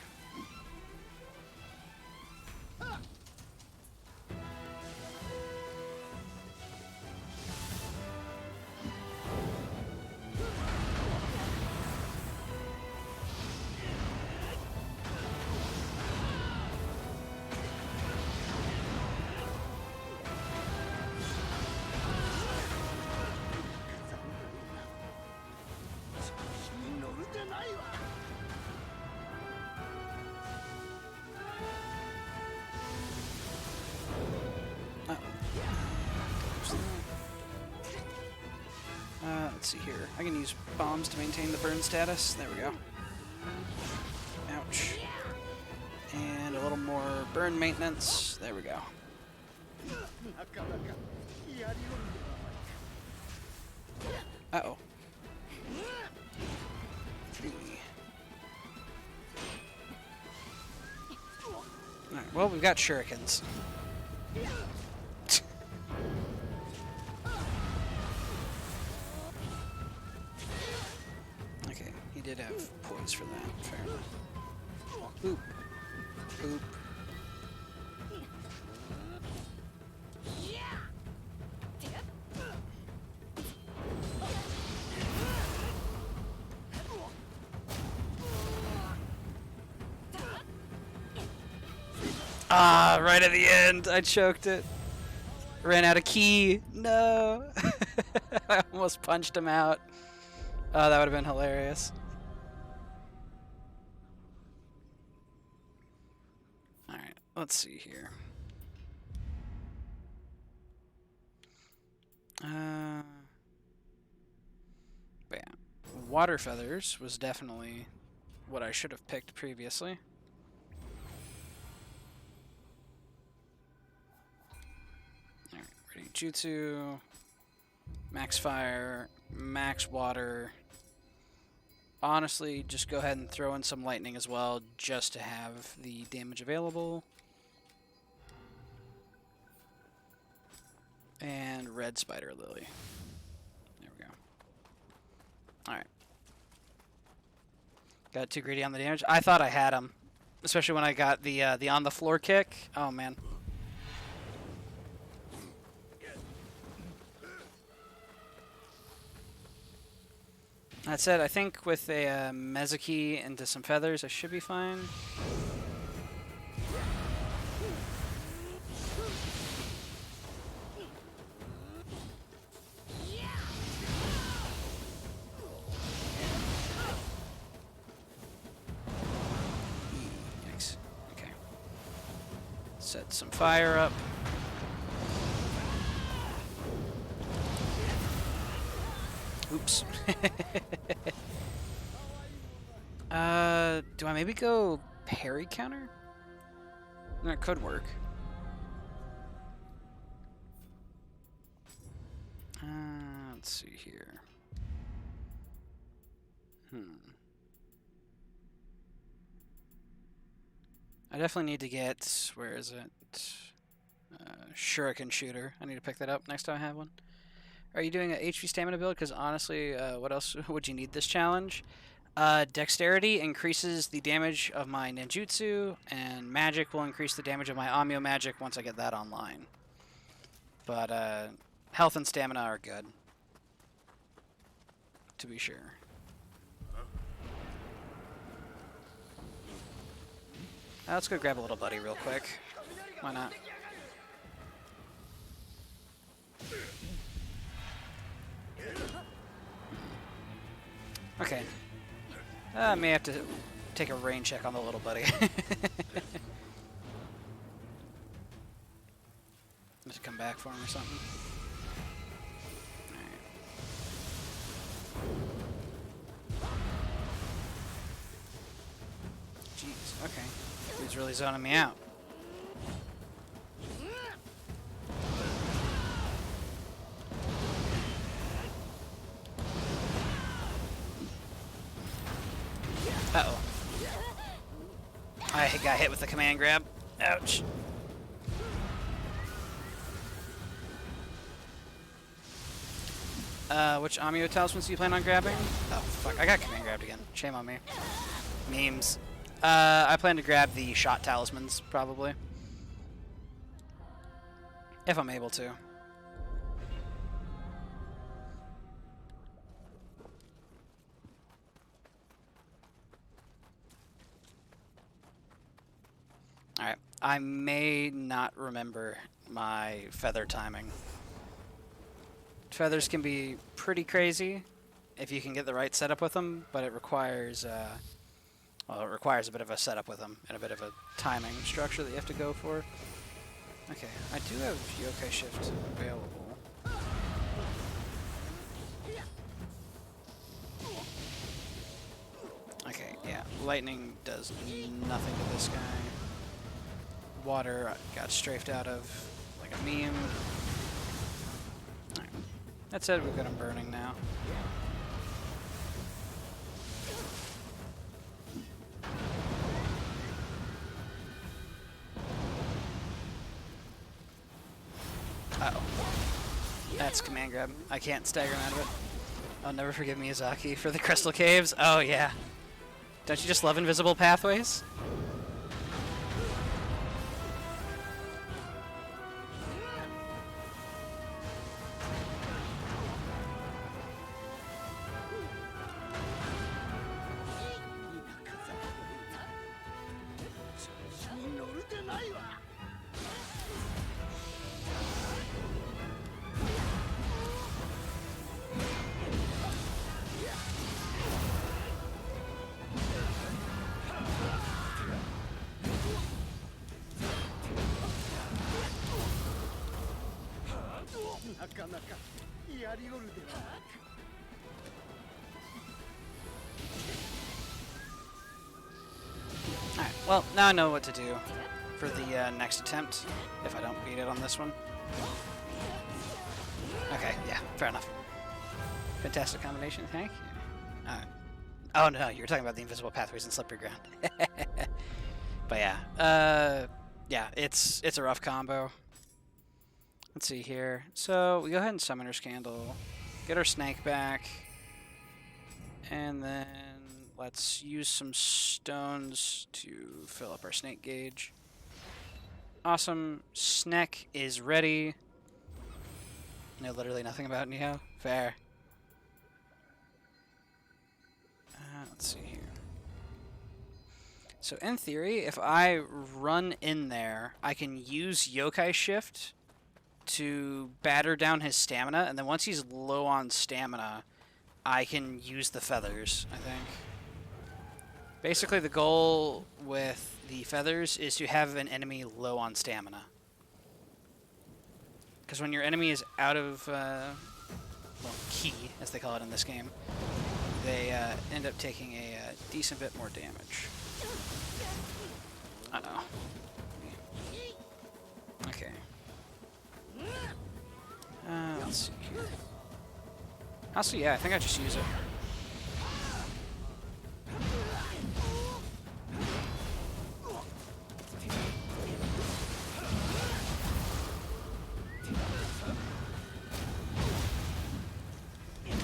Let's see here. I can use bombs to maintain the burn status. There we go. Ouch. And a little more burn maintenance. There we go. Uh-oh. Alright, well, we've got shurikens. Okay, he did have poise for that. Fair enough. Oop. Oop. Ah, right at the end, I choked it. Ran out of key. No. I almost punched him out. Oh, that would have been hilarious. Alright, let's see here. But yeah, water feathers was definitely what I should have picked previously. Alright, ready jutsu, max fire, max water. Honestly, just go ahead and throw in some lightning as well, just to have the damage available. And red spider lily. There we go. Alright. Got too greedy on the damage. I thought I had him, especially when I got the on the floor kick. Oh man. That said, I think with a Mezuki into some feathers, I should be fine. Yikes. Okay. Set some fire up. Oops. Do I maybe go parry counter? That could work. Let's see here. I definitely need to get, where is it? Shuriken Shooter. I need to pick that up next time I have one. Are you doing a HP stamina build? Because honestly, what else would you need this challenge? Dexterity increases the damage of my ninjutsu, and magic will increase the damage of my Amyo magic once I get that online. But health and stamina are good, to be sure. Let's go grab a little buddy real quick. Why not? Okay. I may have to take a rain check on the little buddy. Just come back for him or something. Jeez, okay. Dude's really zoning me out. Uh-oh. I got hit with the command grab. Ouch. Which Amio talismans do you plan on grabbing? Oh, fuck. I got command grabbed again. Shame on me. Memes. I plan to grab the shot talismans, probably. If I'm able to. Alright. I may not remember my feather timing. Feathers can be pretty crazy if you can get the right setup with them, but it requires, well, it requires a bit of a setup with them and a bit of a timing structure that you have to go for. Okay, I do have Yokai Shift available. Okay, yeah, lightning does nothing to this guy. Water got strafed out of like a meme. Alright. That said, we've got him burning now. Uh-oh. That's command grab. I can't stagger him out of it. I'll never forgive Miyazaki for the crystal caves. Oh, yeah. Don't you just love invisible pathways? Alright, well, now I know what to do for the next attempt, if I don't beat it on this one. Okay, yeah, fair enough. Fantastic combination, thank you. Oh no, you were talking about the invisible pathways and slippery ground. But yeah, yeah, it's a rough combo. Let's see here. So we go ahead and summon our Scandal, get our snake back, and then let's use some stones to fill up our snake gauge. Awesome. Snack is ready. Know literally nothing about Nioh. Fair. Let's see here. So in theory, if I run in there, I can use Yokai Shift to batter down his stamina, and then once he's low on stamina, I can use the feathers, I think. Basically, the goal with the feathers is to have an enemy low on stamina. Because when your enemy is out of, well, ki, as they call it in this game, they end up taking a decent bit more damage. Uh-oh. Okay. Let's see here. Honestly, yeah, I think I just use it.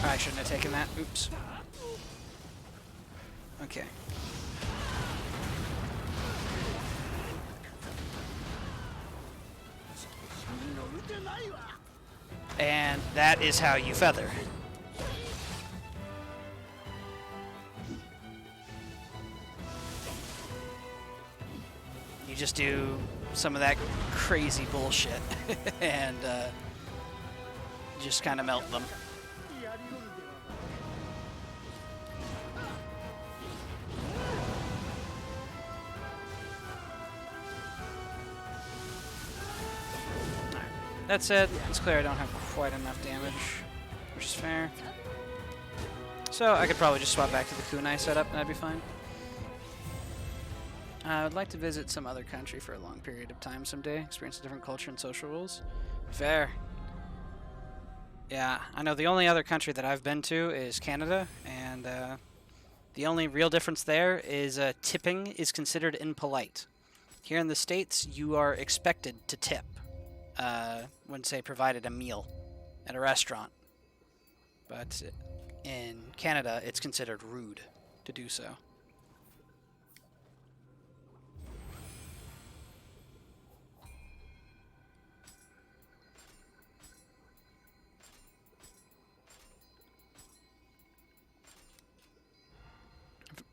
I shouldn't have taken that. Oops. Okay. And that is how you feather. You just do some of that crazy bullshit and just kind of melt them. That said, it's clear I don't have quite enough damage, which is fair. So I could probably just swap back to the kunai setup and that'd be fine. I would like to visit some other country for a long period of time someday, experience a different culture and social rules. Fair. Yeah, I know the only other country that I've been to is Canada, and the only real difference there is tipping is considered impolite. Here in the States, you are expected to tip when, say, provided a meal at a restaurant. But in Canada, it's considered rude to do so.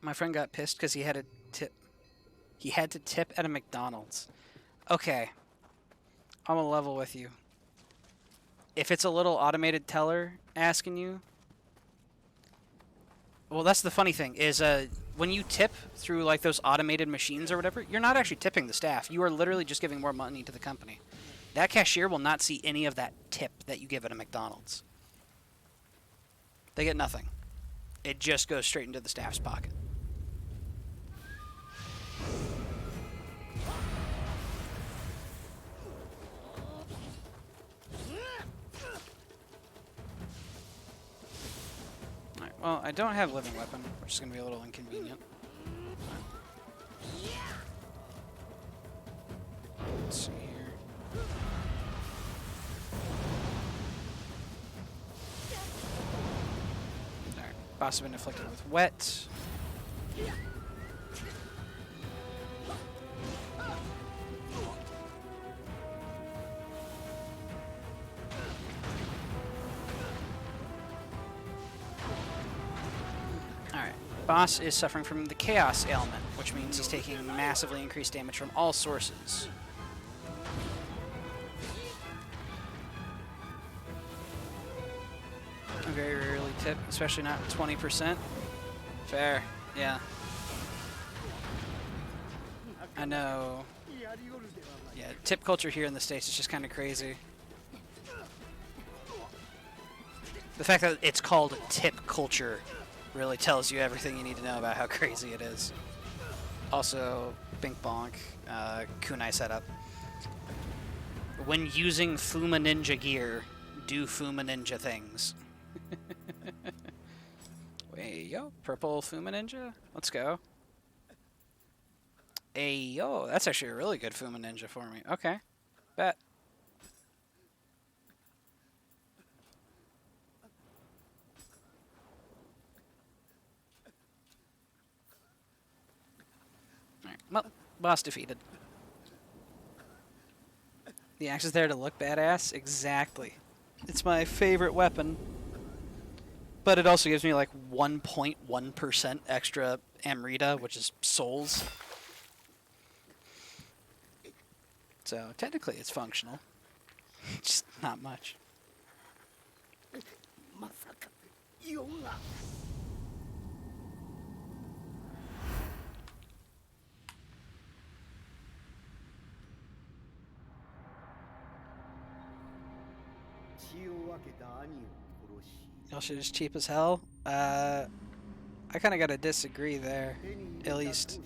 My friend got pissed because he had to tip. He had to tip at a McDonald's. Okay. I'm gonna level with you. If it's a little automated teller asking you... Well, that's the funny thing, is when you tip through like those automated machines or whatever, you're not actually tipping the staff. You are literally just giving more money to the company. That cashier will not see any of that tip that you give at a McDonald's. They get nothing. It just goes straight into the staff's pocket. Alright, well, I don't have living weapon, which is going to be a little inconvenient. Let's see here. Alright, boss has been afflicted with wet. Boss is suffering from the Chaos ailment, which means he's taking massively increased damage from all sources. I very rarely tip, especially not 20%. Fair, yeah. I know. Yeah, tip culture here in the States is just kind of crazy. The fact that it's called tip culture really tells you everything you need to know about how crazy it is. Also, Bink Bonk, kunai setup. When using Fuma Ninja gear, do Fuma Ninja things. Wait, yo, purple Fuma Ninja? Let's go. Hey, yo, that's actually a really good Fuma Ninja for me. Okay, bet. Well, boss defeated. The axe is there to look badass? Exactly. It's my favorite weapon. But it also gives me like 1.1% extra Amrita, which is souls. So technically it's functional. Just not much. まさかヨガ。血を分けた兄を殺し。 Y'all is cheap as hell. I kind of gotta disagree there, at least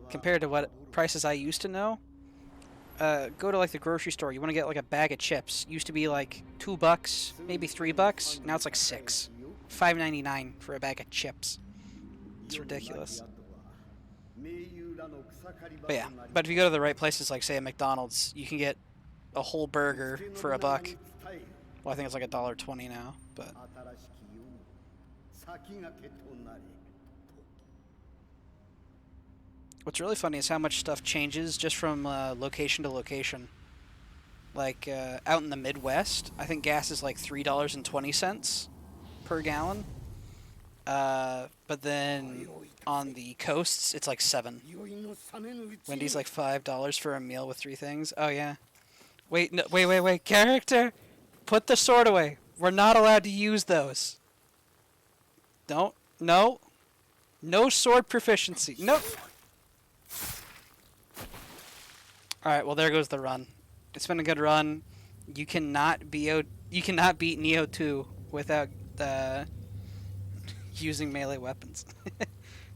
compared to what prices I used to know. Go to like the grocery store. You want to get like a bag of chips. Used to be like $2, maybe $3. Now it's like $6, $5.99 for a bag of chips. It's ridiculous. But yeah, but if you go to the right places, like say a McDonald's, you can get a whole burger for $1. Well, I think it's like $1.20 now, but. What's really funny is how much stuff changes just from location to location. Like out in the Midwest, I think gas is like $3.20 per gallon. But then on the coasts, it's like $7. Wendy's like $5 for a meal with 3 things. Oh yeah. Wait, no, wait. Character, put the sword away. We're not allowed to use those. Don't. No. No sword proficiency. No. Alright, well there goes the run. It's been a good run. You cannot beat Nioh 2 without using melee weapons.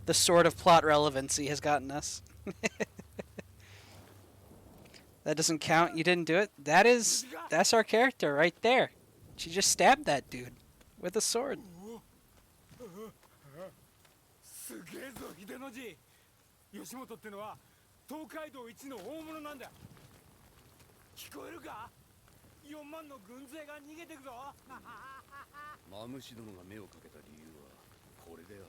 The sword of plot relevancy has gotten us. That doesn't count. You didn't do it. That's our character right there. She just stabbed that dude with a sword. すげえぞ秀の字。吉本ってのは東海道一の大物なんだ。聞こえるか？4万の軍勢が逃げてくぞ。マムシ殿が目をかけた理由はこれである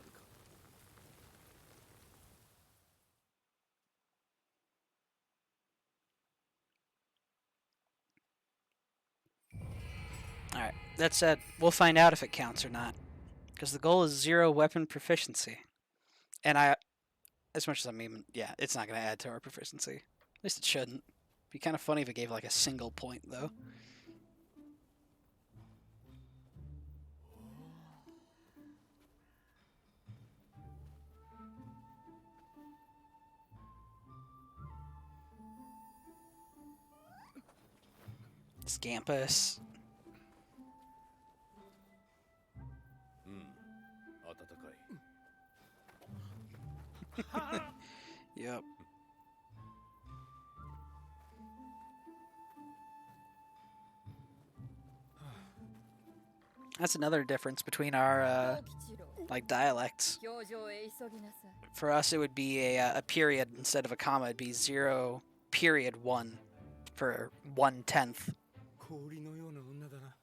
か。 Alright, that said, we'll find out if it counts or not. Because the goal is 0 weapon proficiency. And as much as I mean, yeah, it's not going to add to our proficiency. At least it shouldn't. Be kind of funny if it gave like a single point, though. Scampus. 暖かい。 Yep. That's another difference between our like dialects. 表情へ急ぎなさい。 For us, it would be a period instead of a comma. It'd be 0 period 1 for 1/10. 氷のような女だな。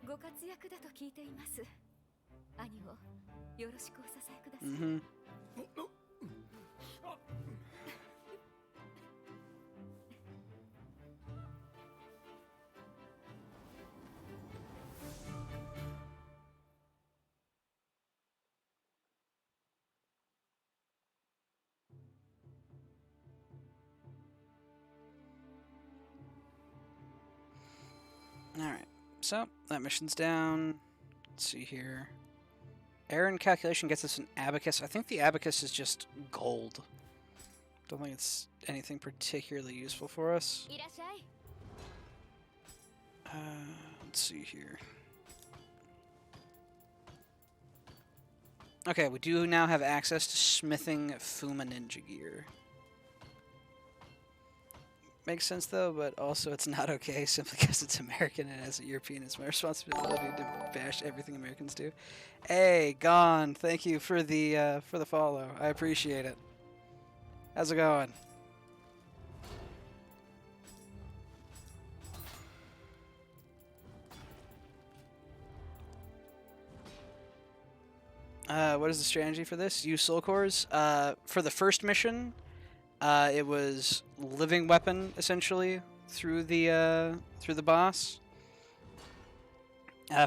ご活躍だと聞いています。兄をよろしくお支えください。Mm-hmm. Alright, so that mission's down. Let's see here. Errand calculation gets us an abacus. I think the abacus is just gold. Don't think it's anything particularly useful for us. いらっしゃい。 Let's see here. Okay, we do now have access to smithing Fuma Ninja gear. Makes sense though, but also it's not okay simply because it's American, and as a European it's my responsibility to bash everything Americans do. Hey, Gone, thank you for the follow. I appreciate it. How's it going? What is the strategy for this? Use soul cores. For the first mission, it was living weapon essentially through the boss.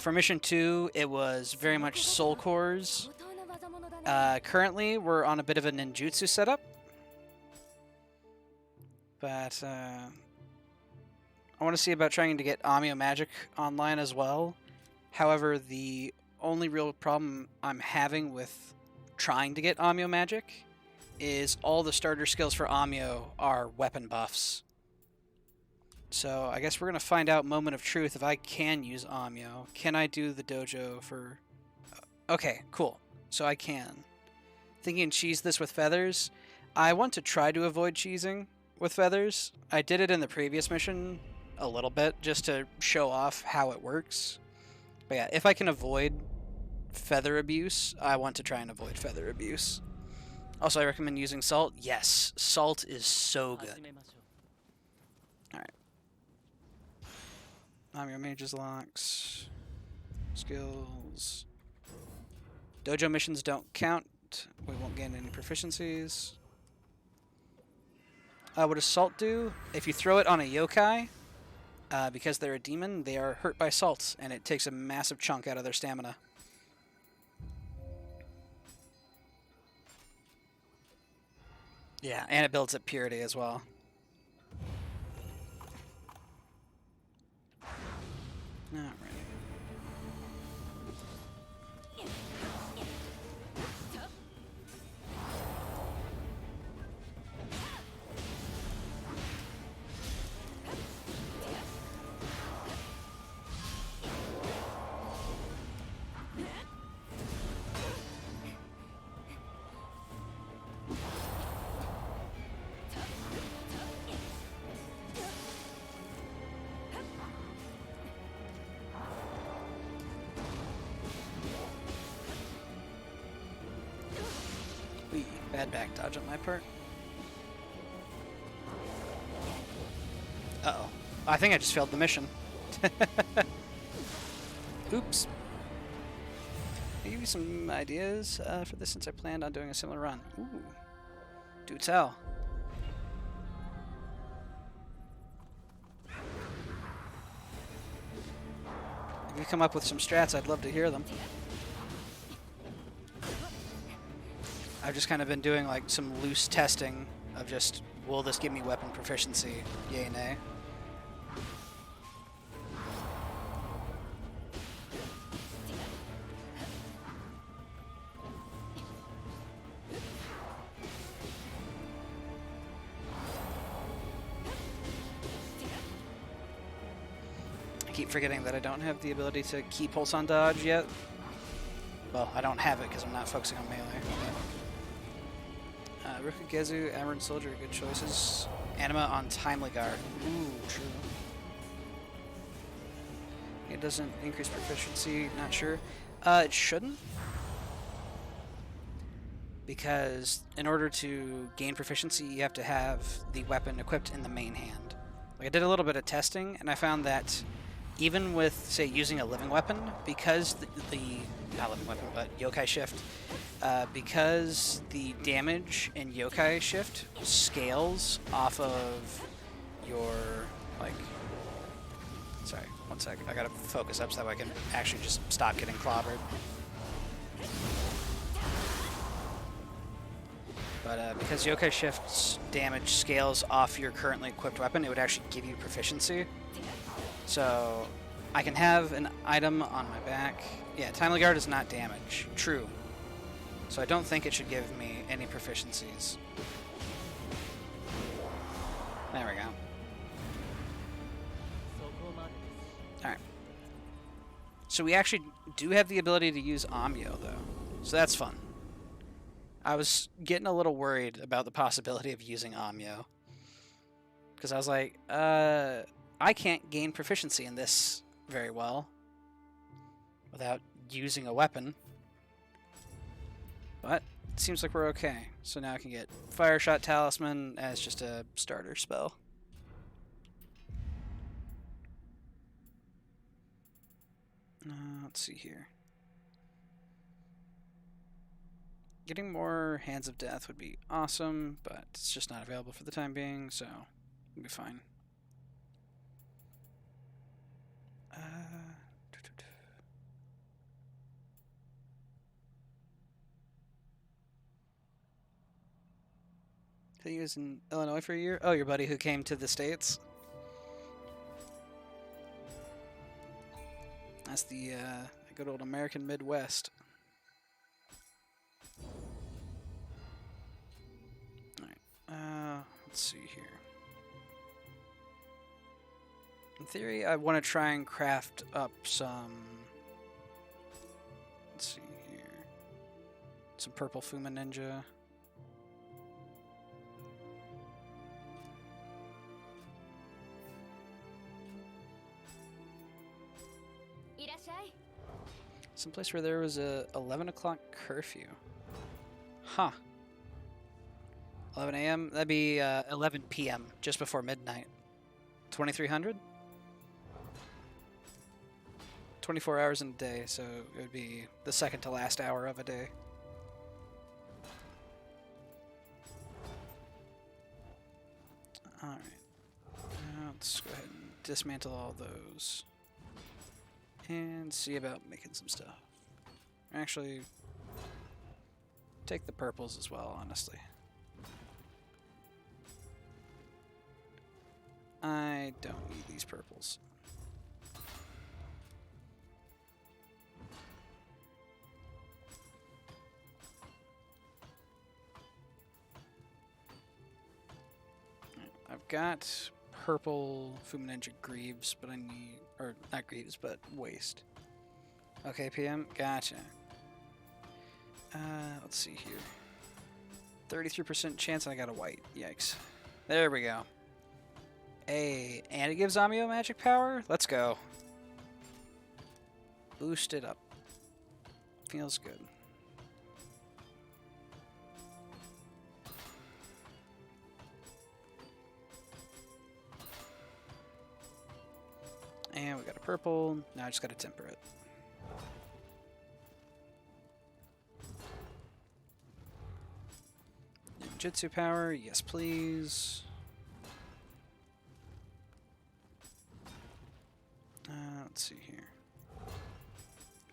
For mission 2, it was very much soul cores. Currently, we're on a bit of a ninjutsu setup, but I want to see about trying to get Amio Magic online as well. However, the only real problem I'm having with trying to get Amio Magic is all the starter skills for Amio are weapon buffs. So I guess we're going to find out moment of truth if I can use Amio. Can I do the dojo for... Okay, cool. So I can. Thinking cheese this with feathers. I want to try to avoid cheesing with feathers. I did it in the previous mission a little bit just to show off how it works. But yeah, if I can avoid feather abuse, I want to try and avoid feather abuse. Also, I recommend using salt. Yes, salt is so good. Alright. Your mage's locks. Skills. Dojo missions don't count. We won't gain any proficiencies. What does salt do? If you throw it on a yokai, because they're a demon, they are hurt by salt, and it takes a massive chunk out of their stamina. Yeah, and it builds up purity as well. Alright. Bad back dodge on my part. Uh-oh. I think I just failed the mission. Oops. I'll give you some ideas for this since I planned on doing a similar run. Ooh. Do tell. If you come up with some strats, I'd love to hear them. I've just kind of been doing like some loose testing of just, will this give me weapon proficiency? Yay, nay. I keep forgetting that I don't have the ability to key pulse on dodge yet. Well, I don't have it because I'm not focusing on melee. Rukagezu, Amaran Soldier, good choices. Anima on Timely Guard. Ooh, true. It doesn't increase proficiency, not sure. It shouldn't. Because in order to gain proficiency, you have to have the weapon equipped in the main hand. Like I did a little bit of testing, and I found that even with, say, using a living weapon, because the not living weapon, but yokai shift, because the damage in yokai shift scales off of your, like, sorry, one sec, I gotta focus up so that I can actually just stop getting clobbered. But because yokai shift's damage scales off your currently equipped weapon, it would actually give you proficiency. So I can have an item on my back. Yeah, Timely Guard is not damage. True. So I don't think it should give me any proficiencies. There we go. Alright. So we actually do have the ability to use Amio, though. So that's fun. I was getting a little worried about the possibility of using Amio. Because I was like, I can't gain proficiency in this very well without using a weapon. But it seems like we're okay. So now I can get Fire Shot Talisman as just a starter spell. Let's see here. Getting more Hands of Death would be awesome, but it's just not available for the time being, so it'll be fine. He was in Illinois for a year? Oh, your buddy who came to the States? That's the good old American Midwest. Alright, let's see here. In theory, I want to try and craft up some... Let's see here. Some purple Fuma Ninja. Someplace where there was a 11 o'clock curfew. Huh. 11 a.m.? That'd be 11 p.m., just before midnight. 2300? 24 hours in a day, so it would be the second to last hour of a day. Alright. Let's go ahead and dismantle all those. And see about making some stuff. Actually, take the purples as well, honestly. I don't need these purples. I've got purple Fuma Ninja Greaves, but I need, or not Greaves, but Waste. Okay, PM, gotcha. Let's see here. 33% chance I got a white. Yikes. There we go. Hey, and it gives Amio magic power? Let's go. Boost it up. Feels good. And we got a purple. Now I just got to temper it. Jitsu power, yes please. Let's see here.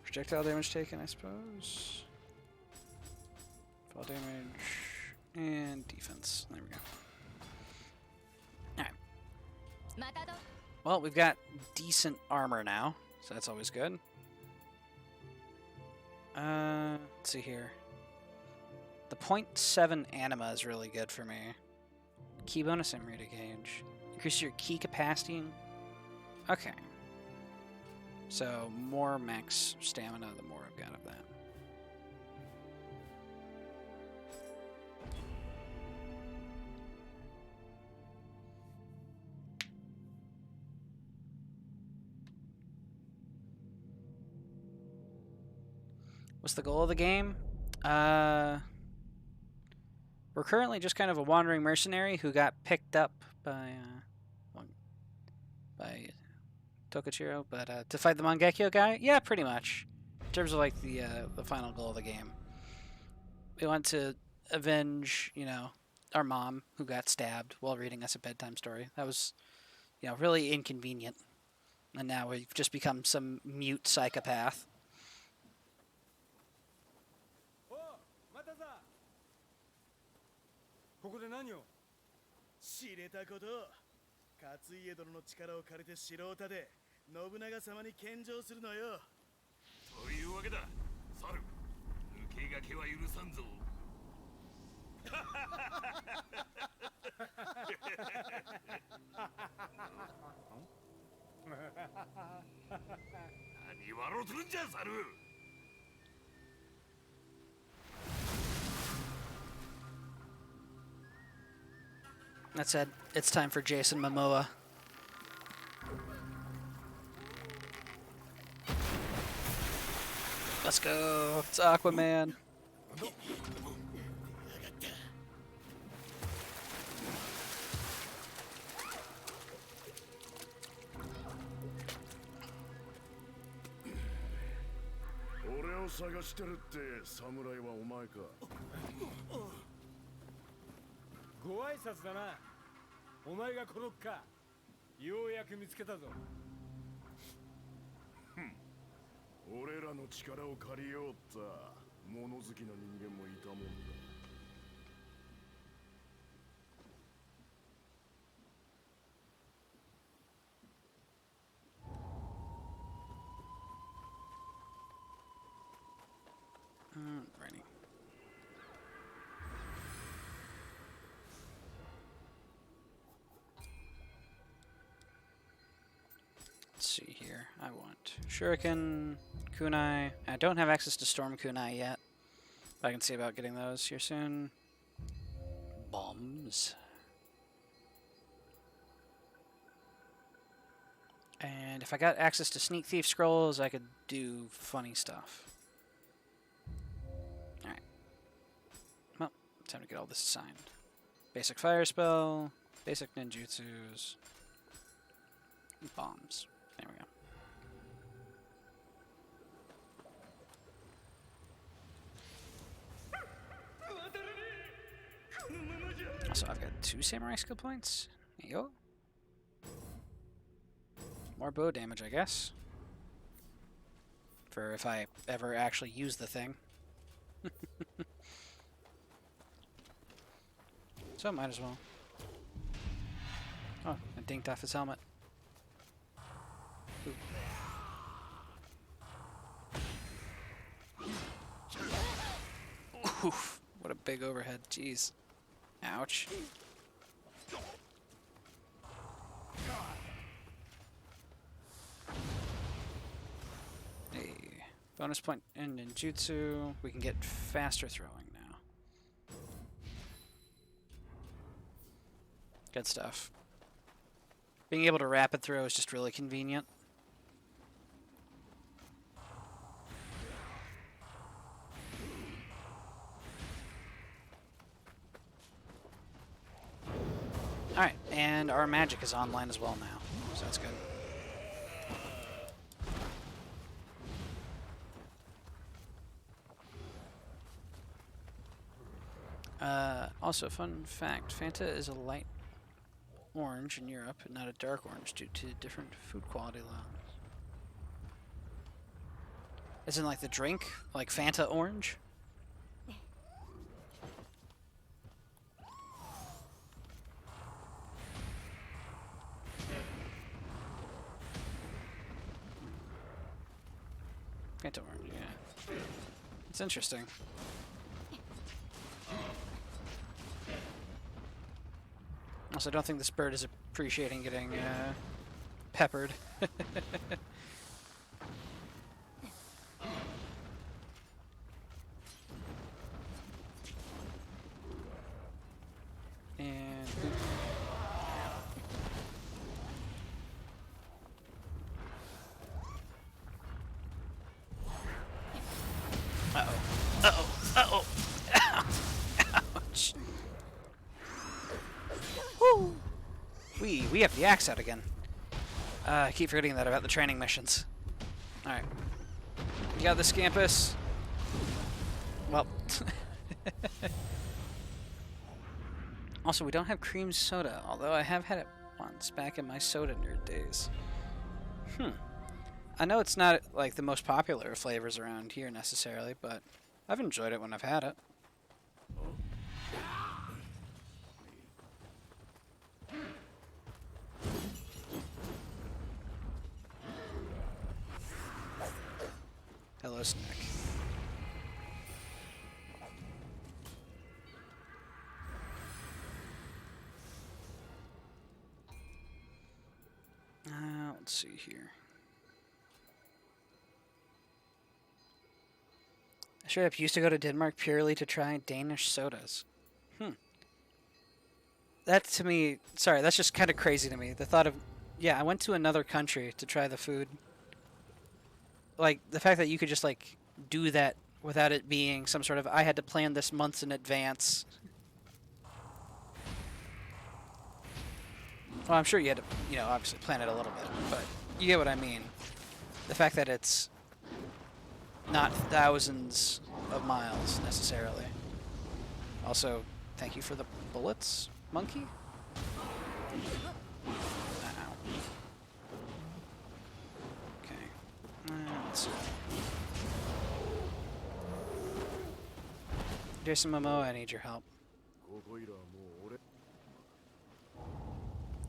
Projectile damage taken, I suppose. Fall damage and defense. There we go. Alright. Well, we've got decent armor now, so that's always good. Let's see here. The 0.7 anima is really good for me. Key bonus and rate gauge. Increase your key capacity. Okay. So, more max stamina, the more I've got of that. What's the goal of the game? We're currently just kind of a wandering mercenary who got picked up by Tokichiro, but to fight the Mangekyo guy, yeah, pretty much. In terms of like the final goal of the game, we want to avenge, you know, our mom who got stabbed while reading us a bedtime story. That was, you know, really inconvenient, and now we've just become some mute psychopath. ここで何を知れたこと。勝家殿の力を借りて城を建て、信長様に献上するのよ。というわけだ、猿。抜け駆けは許さんぞ。何笑うとるんじゃ、猿。 That said, it's time for Jason Momoa. Let's go. It's Aquaman. ご挨拶だな。お前がこのか。ようやく見つけたぞ。俺らの力を借りようった物好きな人間もいたもんだ。Righty. Let's see here. I want Shuriken, Kunai. I don't have access to Storm Kunai yet, but I can see about getting those here soon. Bombs. And if I got access to Sneak Thief Scrolls, I could do funny stuff. Alright. Well, time to get all this assigned. Basic Fire Spell, Basic Ninjutsus, Bombs. There we go. So I've got 2 Samurai skill points. Nioh. More bow damage, I guess. For if I ever actually use the thing. So might as well. Oh, I dinked off his helmet. Ooh. Oof, what a big overhead, jeez. Ouch. Hey, bonus point in ninjutsu. We can get faster throwing now. Good stuff. Being able to rapid throw is just really convenient. Alright, and our magic is online as well now, so that's good. Also, fun fact, Fanta is a light orange in Europe, not a dark orange due to different food quality levels. Isn't like the drink, like Fanta orange? Fanta orange, yeah. It's interesting. Also, I don't think this bird is appreciating getting peppered. And uh-oh. Uh-oh. Uh-oh. Ouch. Woo! We have the axe out again. I keep forgetting that about the training missions. Alright. You got this, Scampus. Well. Also, we don't have cream soda, although I have had it once back in my soda nerd days. I know it's not like the most popular flavors around here necessarily, but I've enjoyed it when I've had it. Hello, Snack. Let's see here. I straight up used to go to Denmark purely to try Danish sodas. That to me, sorry, that's just kind of crazy to me. The thought of, yeah, I went to another country to try the food. Like, the fact that you could just, like, do that without it being some sort of, I had to plan this months in advance. Well, I'm sure you had to, you know, obviously plan it a little bit, but you get what I mean. The fact that it's not thousands of miles, necessarily. Also, thank you for the bullets, monkey. Ow. Okay. Let's see. Jason Momoa, I need your help. ここいらもう俺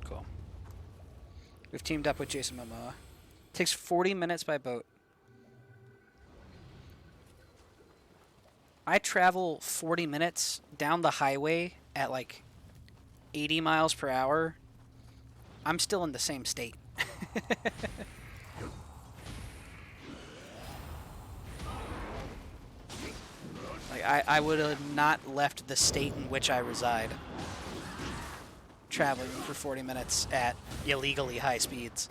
Cool. We've teamed up with Jason Momoa. Takes 40 minutes by boat. I travel 40 minutes down the highway at like 80 miles per hour. I'm still in the same state. Like I would have not left the state in which I reside traveling for 40 minutes at illegally high speeds.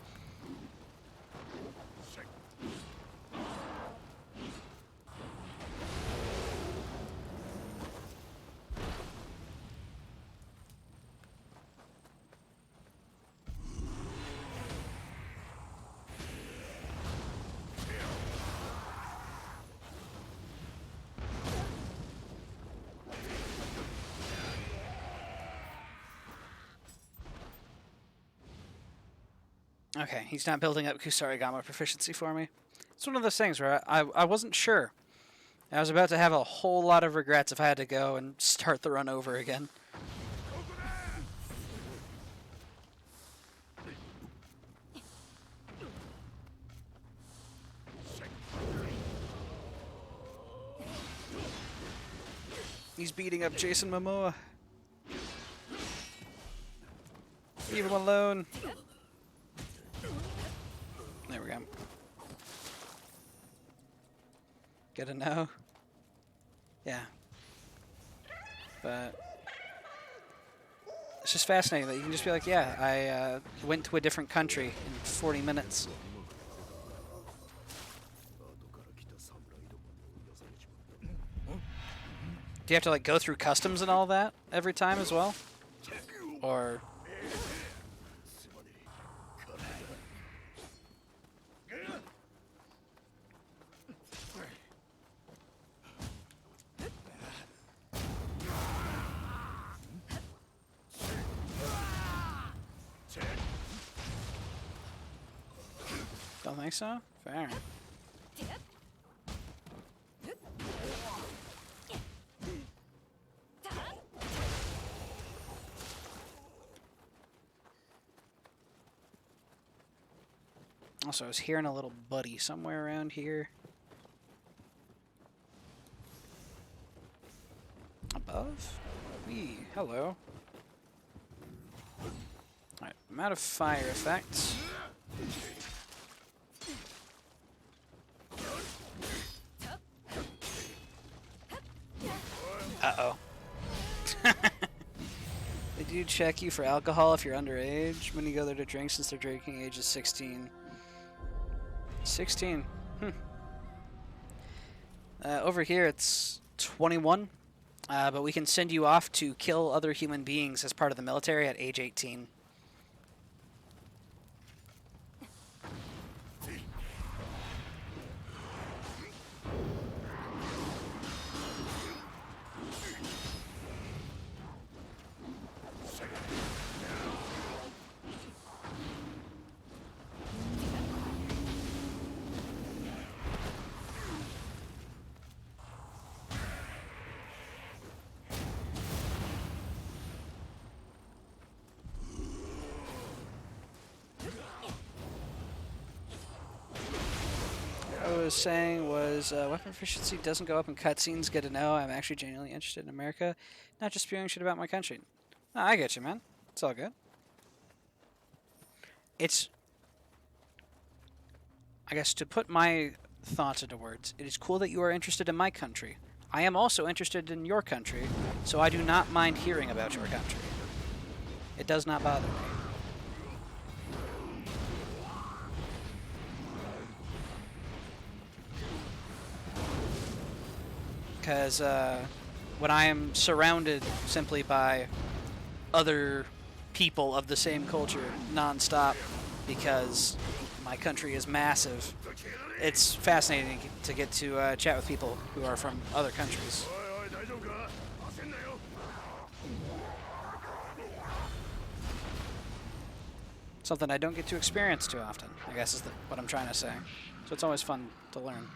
Okay, he's not building up Kusarigama proficiency for me. It's one of those things where I wasn't sure. I was about to have a whole lot of regrets if I had to go and start the run over again. He's beating up Jason Momoa. Leave him alone. There we go. Get a no? Yeah. But it's just fascinating that you can just be like, yeah, I went to a different country in 40 minutes. 後から来た侍どもに追い出されちまった Do you have to like go through customs and all that every time as well? Or すまねえ金だ don't think so? Fair. Also, I was hearing a little buddy somewhere around here. Above? Wee, hello. Alright, I'm out of fire effects. Uh-oh. They do check you for alcohol if you're underage when you go there to drink, since their drinking age is 16. 16. Over here it's 21, but we can send you off to kill other human beings as part of the military at age 18. Was saying was weapon proficiency doesn't go up in cutscenes. Good to know. I'm actually genuinely interested in America, not just spewing shit about my country. No, I get you, man. It's all good. It's, I guess, to put my thoughts into words, it is cool that you are interested in my country. I am also interested in your country, so I do not mind hearing about your country. It does not bother me. Because when I am surrounded simply by other people of the same culture nonstop, because my country is massive, it's fascinating to get to chat with people who are from other countries. おいおい大丈夫か焦んなよ Something I don't get to experience too often, I guess is what I'm trying to say. So it's always fun to learn.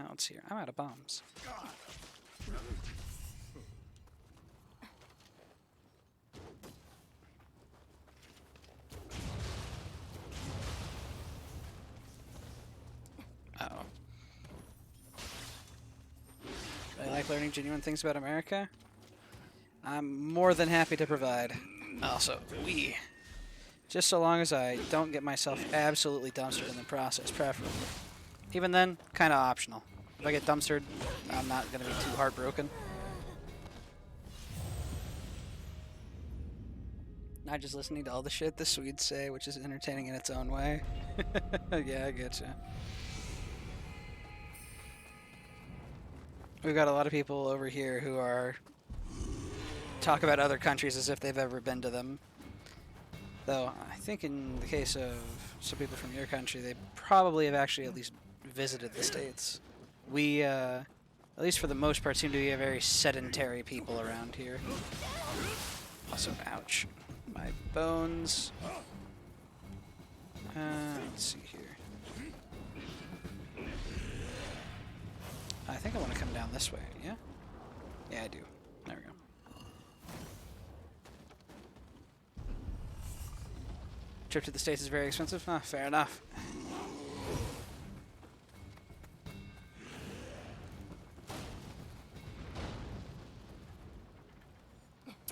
Let's see here. I'm out of bombs. Uh-oh. I like learning genuine things about America. I'm more than happy to provide. Also, just so long as I don't get myself absolutely dumpstered in the process, preferably. Even then, kind of optional. If I get dumpstered, I'm not going to be too heartbroken. Not just listening to all the shit the Swedes say, which is entertaining in its own way. Yeah, I getcha. We've got a lot of people over here who talk about other countries as if they've ever been to them. Though, I think in the case of some people from your country, they probably have actually at least visited the States. We, at least for the most part, seem to be a very sedentary people around here. Also, ouch. My bones. Let's see here. I think I want to come down this way, yeah? Yeah, I do. There we go. Trip to the States is very expensive? Ah, fair enough.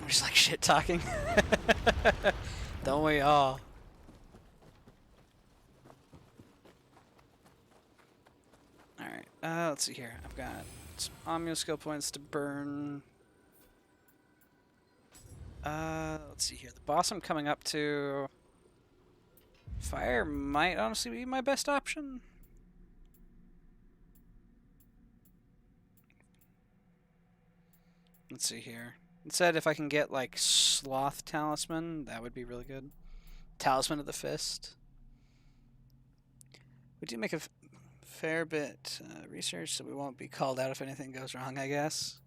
I'm just like shit talking. Don't we all? Alright, let's see here. I've got some Omnio skill points to burn. Let's see here. The boss I'm coming up to... Fire might honestly be my best option. Let's see here. It said if I can get, like, Sloth Talisman, that would be really good. Talisman of the Fist. We do make a fair bit research, so we won't be called out if anything goes wrong, I guess.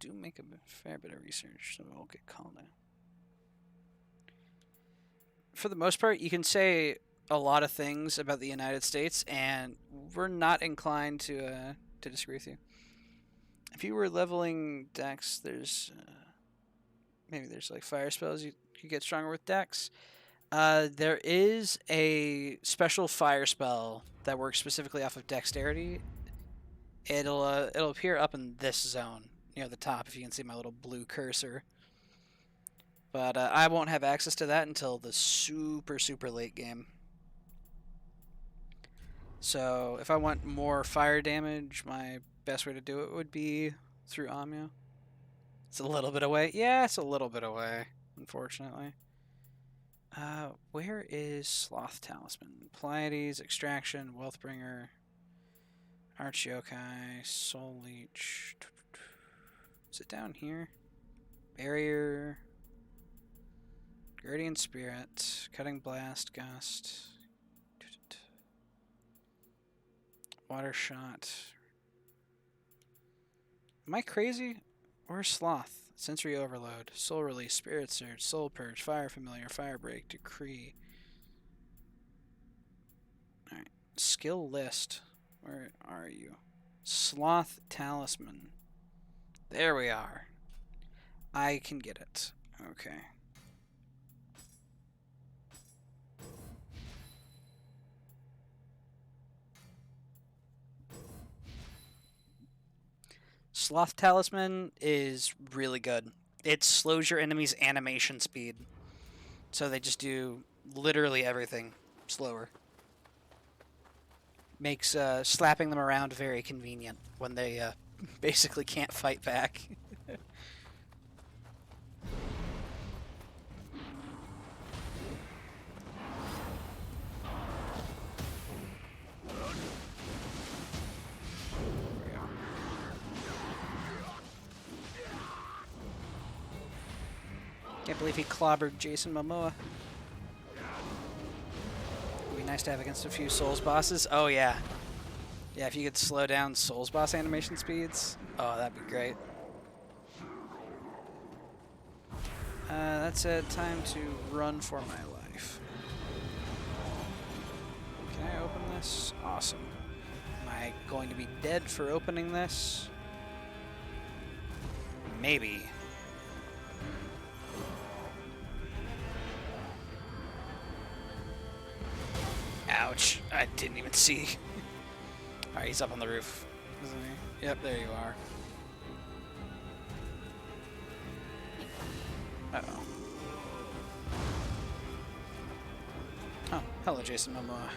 Do make a fair bit of research, so we won't get called out. For the most part, you can say a lot of things about the United States, and we're not inclined to disagree with you. If you were leveling Dex, there's maybe there's like fire spells you could get stronger with Dex. There is a special fire spell that works specifically off of dexterity. It'll appear up in this zone near the top, if you can see my little blue cursor. But I won't have access to that until the super, super late game. So if I want more fire damage, my best way to do it would be through Omnio. It's a little bit away. Yeah, it's a little bit away, unfortunately. Where is Sloth Talisman? Pleiades, Extraction, Wealthbringer, Arch Yokai, Soul Leech. Is it down here? Barrier, Guardian Spirit, Cutting Blast, Gust, Water Shot. Am I crazy? Where's Sloth? Sensory Overload, Soul Release, Spirit Surge, Soul Purge, Fire Familiar, Fire Break, Decree. Alright, skill list. Where are you? Sloth Talisman. There we are. I can get it. Okay. Sloth Talisman is really good. It slows your enemy's animation speed. So they just do literally everything slower. Makes slapping them around very convenient when they basically can't fight back. Can't believe he clobbered Jason Momoa. Would be nice to have against a few Souls bosses. Oh yeah. Yeah, if you could slow down Souls boss animation speeds, oh, that'd be great. That's it. Time to run for my life. Can I open this? Awesome. Am I going to be dead for opening this? Maybe. Ouch. I didn't even see. Alright, he's up on the roof, isn't he? Yep, there you are. Uh-oh. Oh, hello, Jason Momoa.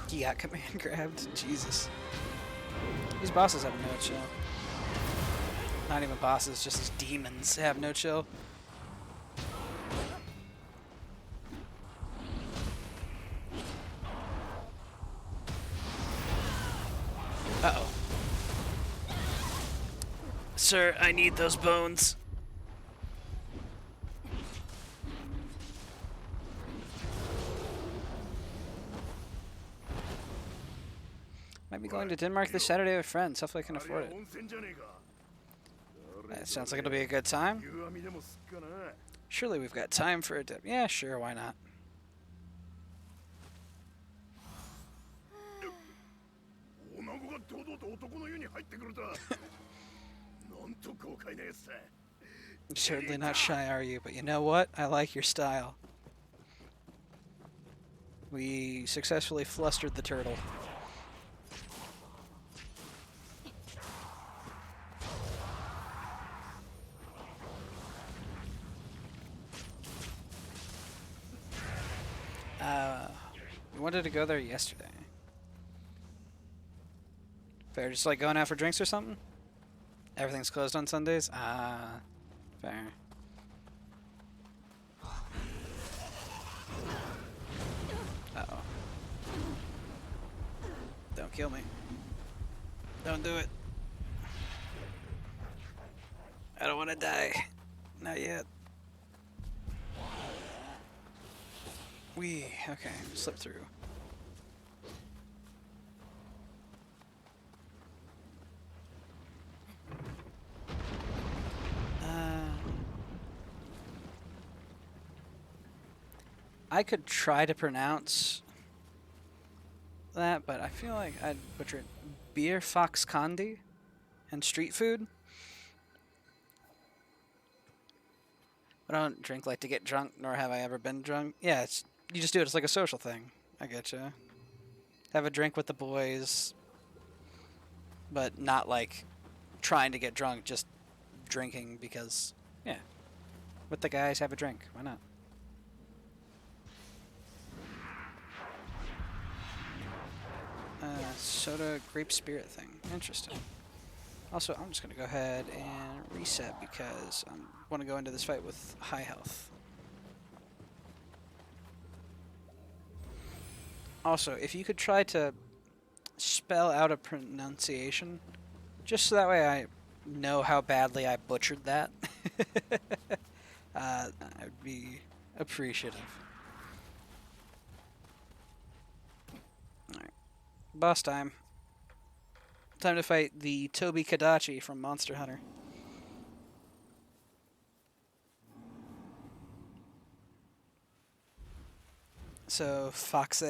He got command grabbed. Jesus. These bosses have no chill. Not even bosses, just these demons have no chill. Uh-oh. Sir, I need those bones. Might be going to Denmark this Saturday with friends. Hopefully I can afford it. That sounds like it'll be a good time. Surely we've got time for a dip. Yeah, sure, why not? You're certainly not shy, are you? But you know what? I like your style. We successfully flustered the turtle. We wanted to go there yesterday. Fair, just like going out for drinks or something? Everything's closed on Sundays? Ah, fair. Uh-oh. Don't kill me. Don't do it. I don't want to die. Not yet. Okay, slip through. I could try to pronounce that, but I feel like I'd butcher it. Beer Fox Candy and street food. I don't drink like to get drunk, nor have I ever been drunk. Yeah, it's you just do it. It's like a social thing. I getcha. Have a drink with the boys, but not like trying to get drunk. Just drinking because, yeah, with the guys, have a drink. Why not? Soda grape spirit thing. Interesting. Also, I'm just going to go ahead and reset because I want to go into this fight with high health. Also, if you could try to spell out a pronunciation, just so that way I know how badly I butchered that, I would be appreciative. Alright. Boss time. Time to fight the Toby Kadachi from Monster Hunter. So, Foxe.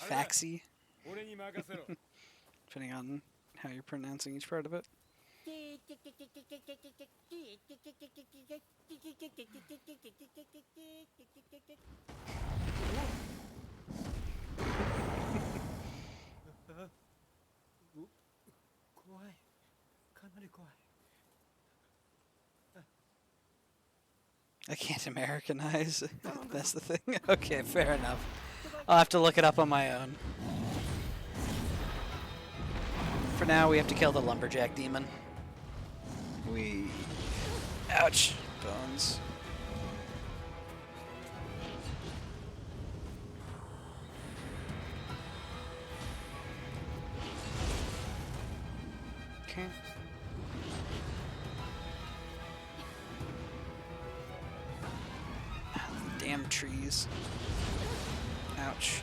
Faxi. Depending on how you're pronouncing each part of it. I can't Americanize. That's the thing. Okay, fair enough. I'll have to look it up on my own. For now, we have to kill the lumberjack demon. Ouch. Bones. Okay. Damn trees. Ouch.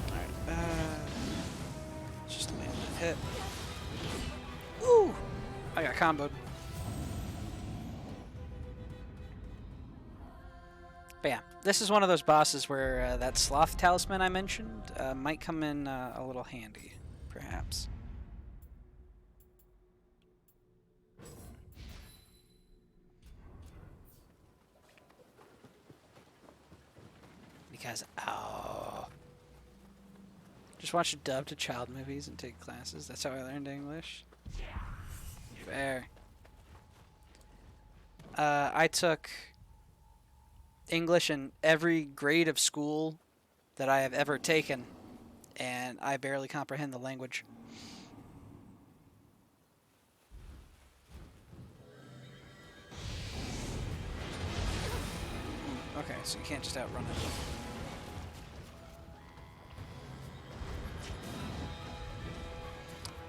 Alright, just land that hit. Ooh! I got comboed. But yeah, this is one of those bosses where that sloth talisman I mentioned might come in a little handy, perhaps. Because, oh. Just watch dubbed child movies and take classes. That's how I learned English. Fair. I took English in every grade of school that I have ever taken, and I barely comprehend the language. Okay, so you can't just outrun it.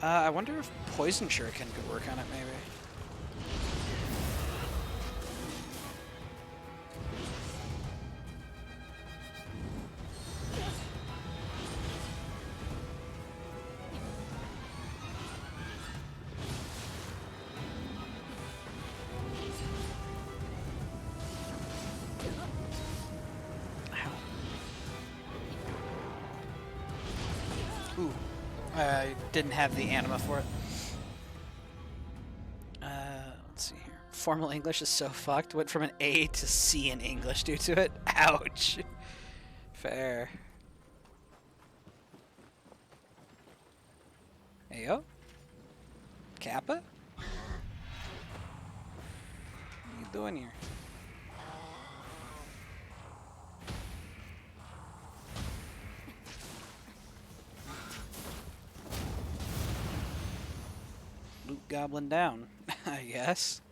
I wonder if Poison Shuriken could work on it, maybe. Ooh. I didn't have the anima for it. Let's see here. Formal English is so fucked. Went from an A to C in English due to it. Ouch. Fair. Hey yo. Kappa? What are you doing here? Loot goblin down, I guess.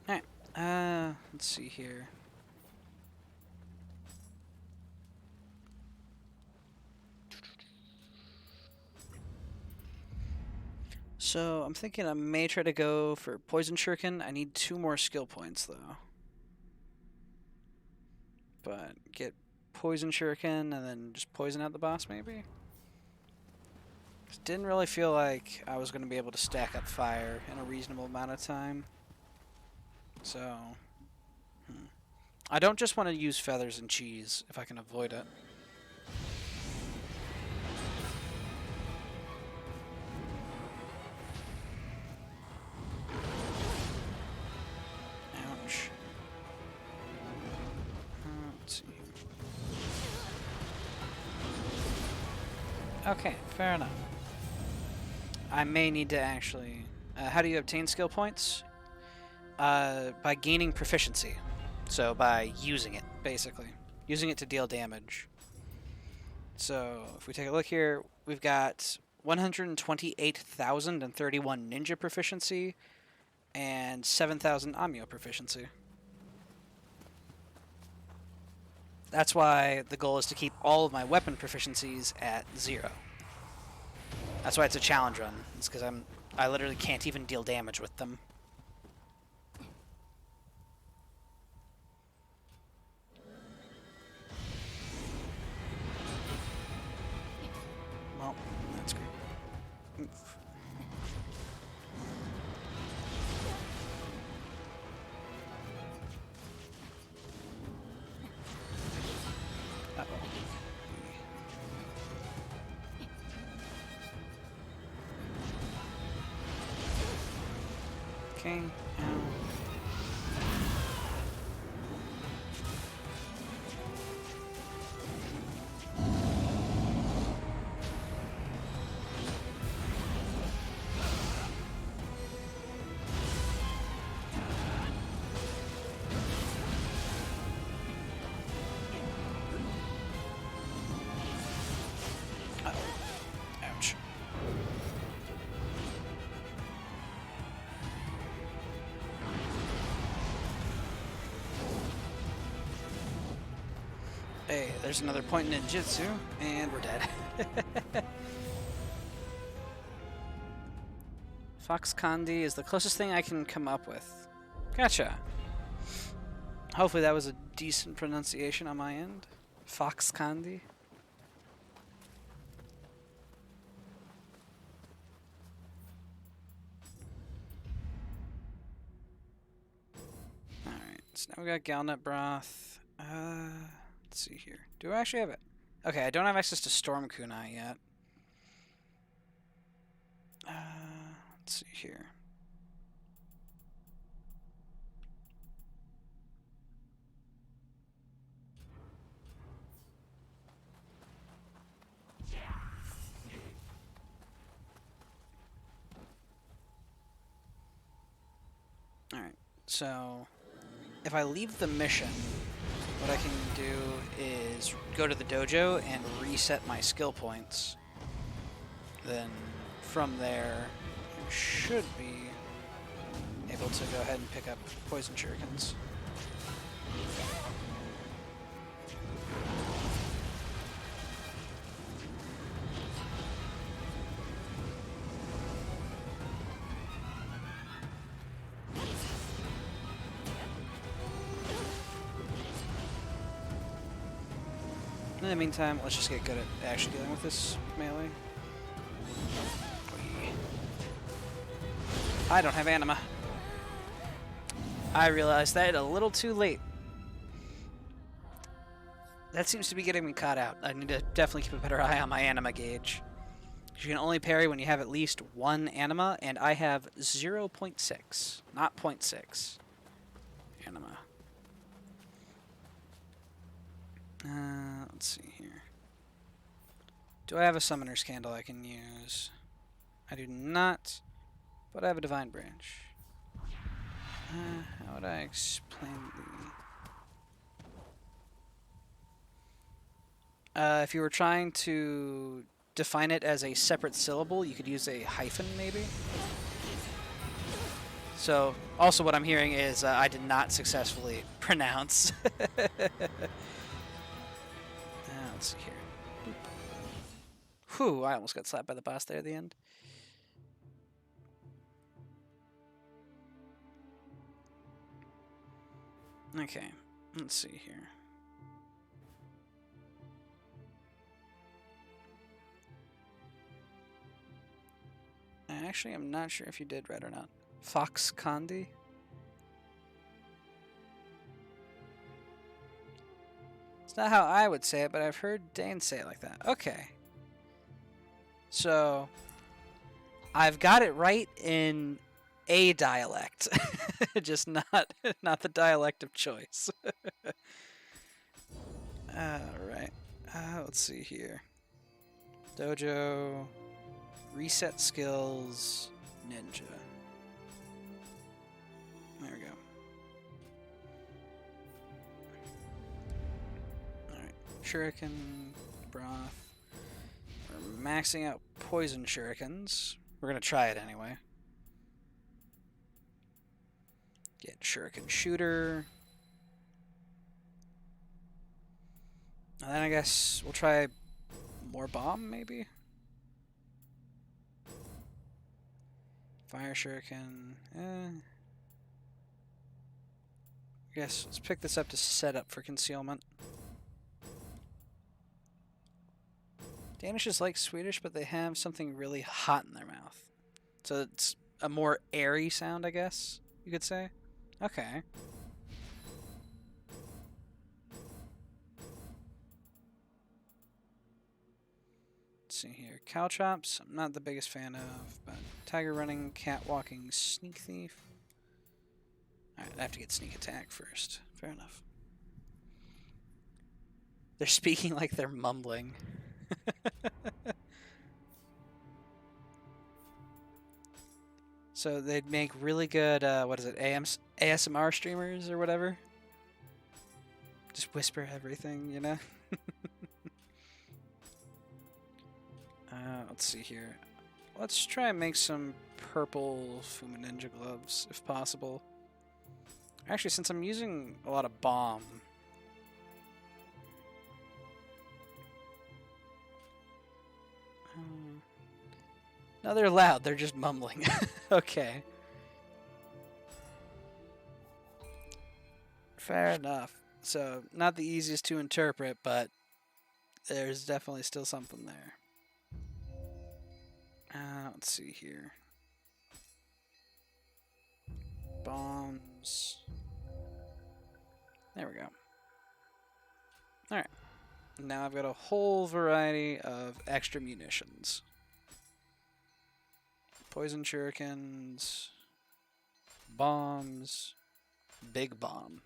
Alright, let's see here. So, I'm thinking I may try to go for Poison Shuriken. I need 2 more skill points, though. But get Poison Shuriken and then just poison out the boss, maybe? Didn't really feel like I was going to be able to stack up fire in a reasonable amount of time. So, I don't just want to use feathers and cheese if I can avoid it. Ouch. Let's see. Okay, fair enough. I may need to actually... how do you obtain skill points? By gaining proficiency. So by using it, basically. Using it to deal damage. So if we take a look here, we've got 128,031 ninja proficiency and 7,000 Amio proficiency. That's why the goal is to keep all of my weapon proficiencies at 0. That's why it's a challenge run. It's because I literally can't even deal damage with them. Well, that's great. Oof. Uh-oh. Okay. Ouch. Hey, there's another point in ninjutsu, and we're dead. Fox Kandi is the closest thing I can come up with. Gotcha. Hopefully that was a decent pronunciation on my end. Fox Kandi. Alright, so now we got Galnut Broth. Let's see here. Do I actually have it? Okay, I don't have access to Storm Kunai yet. Let's see here. Alright, so if I leave the mission, what I can do is go to the dojo and reset my skill points. Then from there, you should be able to go ahead and pick up poison shurikens. In the meantime, let's just get good at actually dealing with this melee. I don't have anima. I realized that a little too late. That seems to be getting me caught out. I need to definitely keep a better eye on my anima gauge. You can only parry when you have at least one anima, and I have 0.6, not 0.6 anima. Let's see here. Do I have a Summoner's Candle I can use? I do not, but I have a Divine Branch. How would I explain if you were trying to define it as a separate syllable, you could use a hyphen, maybe? So, also what I'm hearing is I did not successfully pronounce. Let's see here. Whew, I almost got slapped by the boss there at the end. Okay, let's see here. Actually, I'm not sure if you did right or not. Fox Kandi? It's not how I would say it, but I've heard Dane say it like that. Okay. So, I've got it right in a dialect. Just not the dialect of choice. Alright. Let's see here. Dojo. Reset skills. Ninja. There we go. Alright. Shuriken. Broth. We're maxing out poison shurikens. We're going to try it anyway. Get shuriken shooter. And then I guess we'll try more bomb, maybe? Fire shuriken. I guess let's pick this up to set up for concealment. Danish is like Swedish, but they have something really hot in their mouth. So it's a more airy sound, I guess, you could say. Okay. Let's see here. Cow chops, I'm not the biggest fan of, but tiger running, cat walking, sneak thief. Alright, I have to get sneak attack first. Fair enough. They're speaking like they're mumbling. So they'd make really good, what is it, ASMR streamers or whatever? Just whisper everything, you know? Let's see here. Let's try and make some purple Fuma Ninja gloves, if possible. Actually, since I'm using a lot of bomb, No, they're loud. They're just mumbling. Okay. Fair enough. So, not the easiest to interpret, but there's definitely still something there. Let's see here. Bombs. There we go. Alright. Now I've got a whole variety of extra munitions. Poison shurikens. Bombs. Big bomb.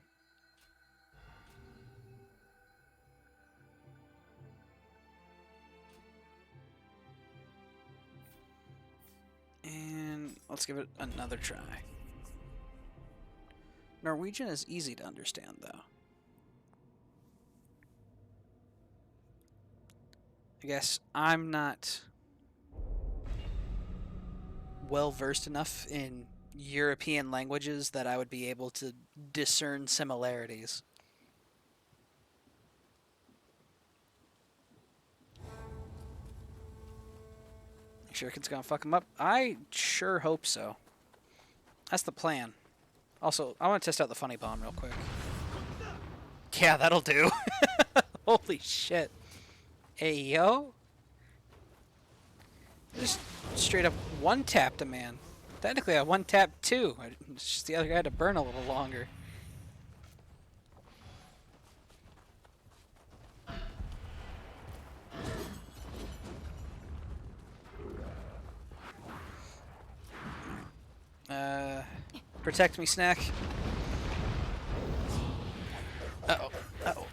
And let's give it another try. Norwegian is easy to understand, though. I guess I'm not well versed enough in European languages that I would be able to discern similarities. Shuriken's gonna fuck him up? I sure hope so. That's the plan. Also, I want to test out the funny bomb real quick. Yeah, that'll do. Holy shit. Hey, yo. Just straight up one-tapped a man. Technically, I one-tapped two. It's just the other guy had to burn a little longer. Protect me, Snack. Uh-oh. Uh-oh.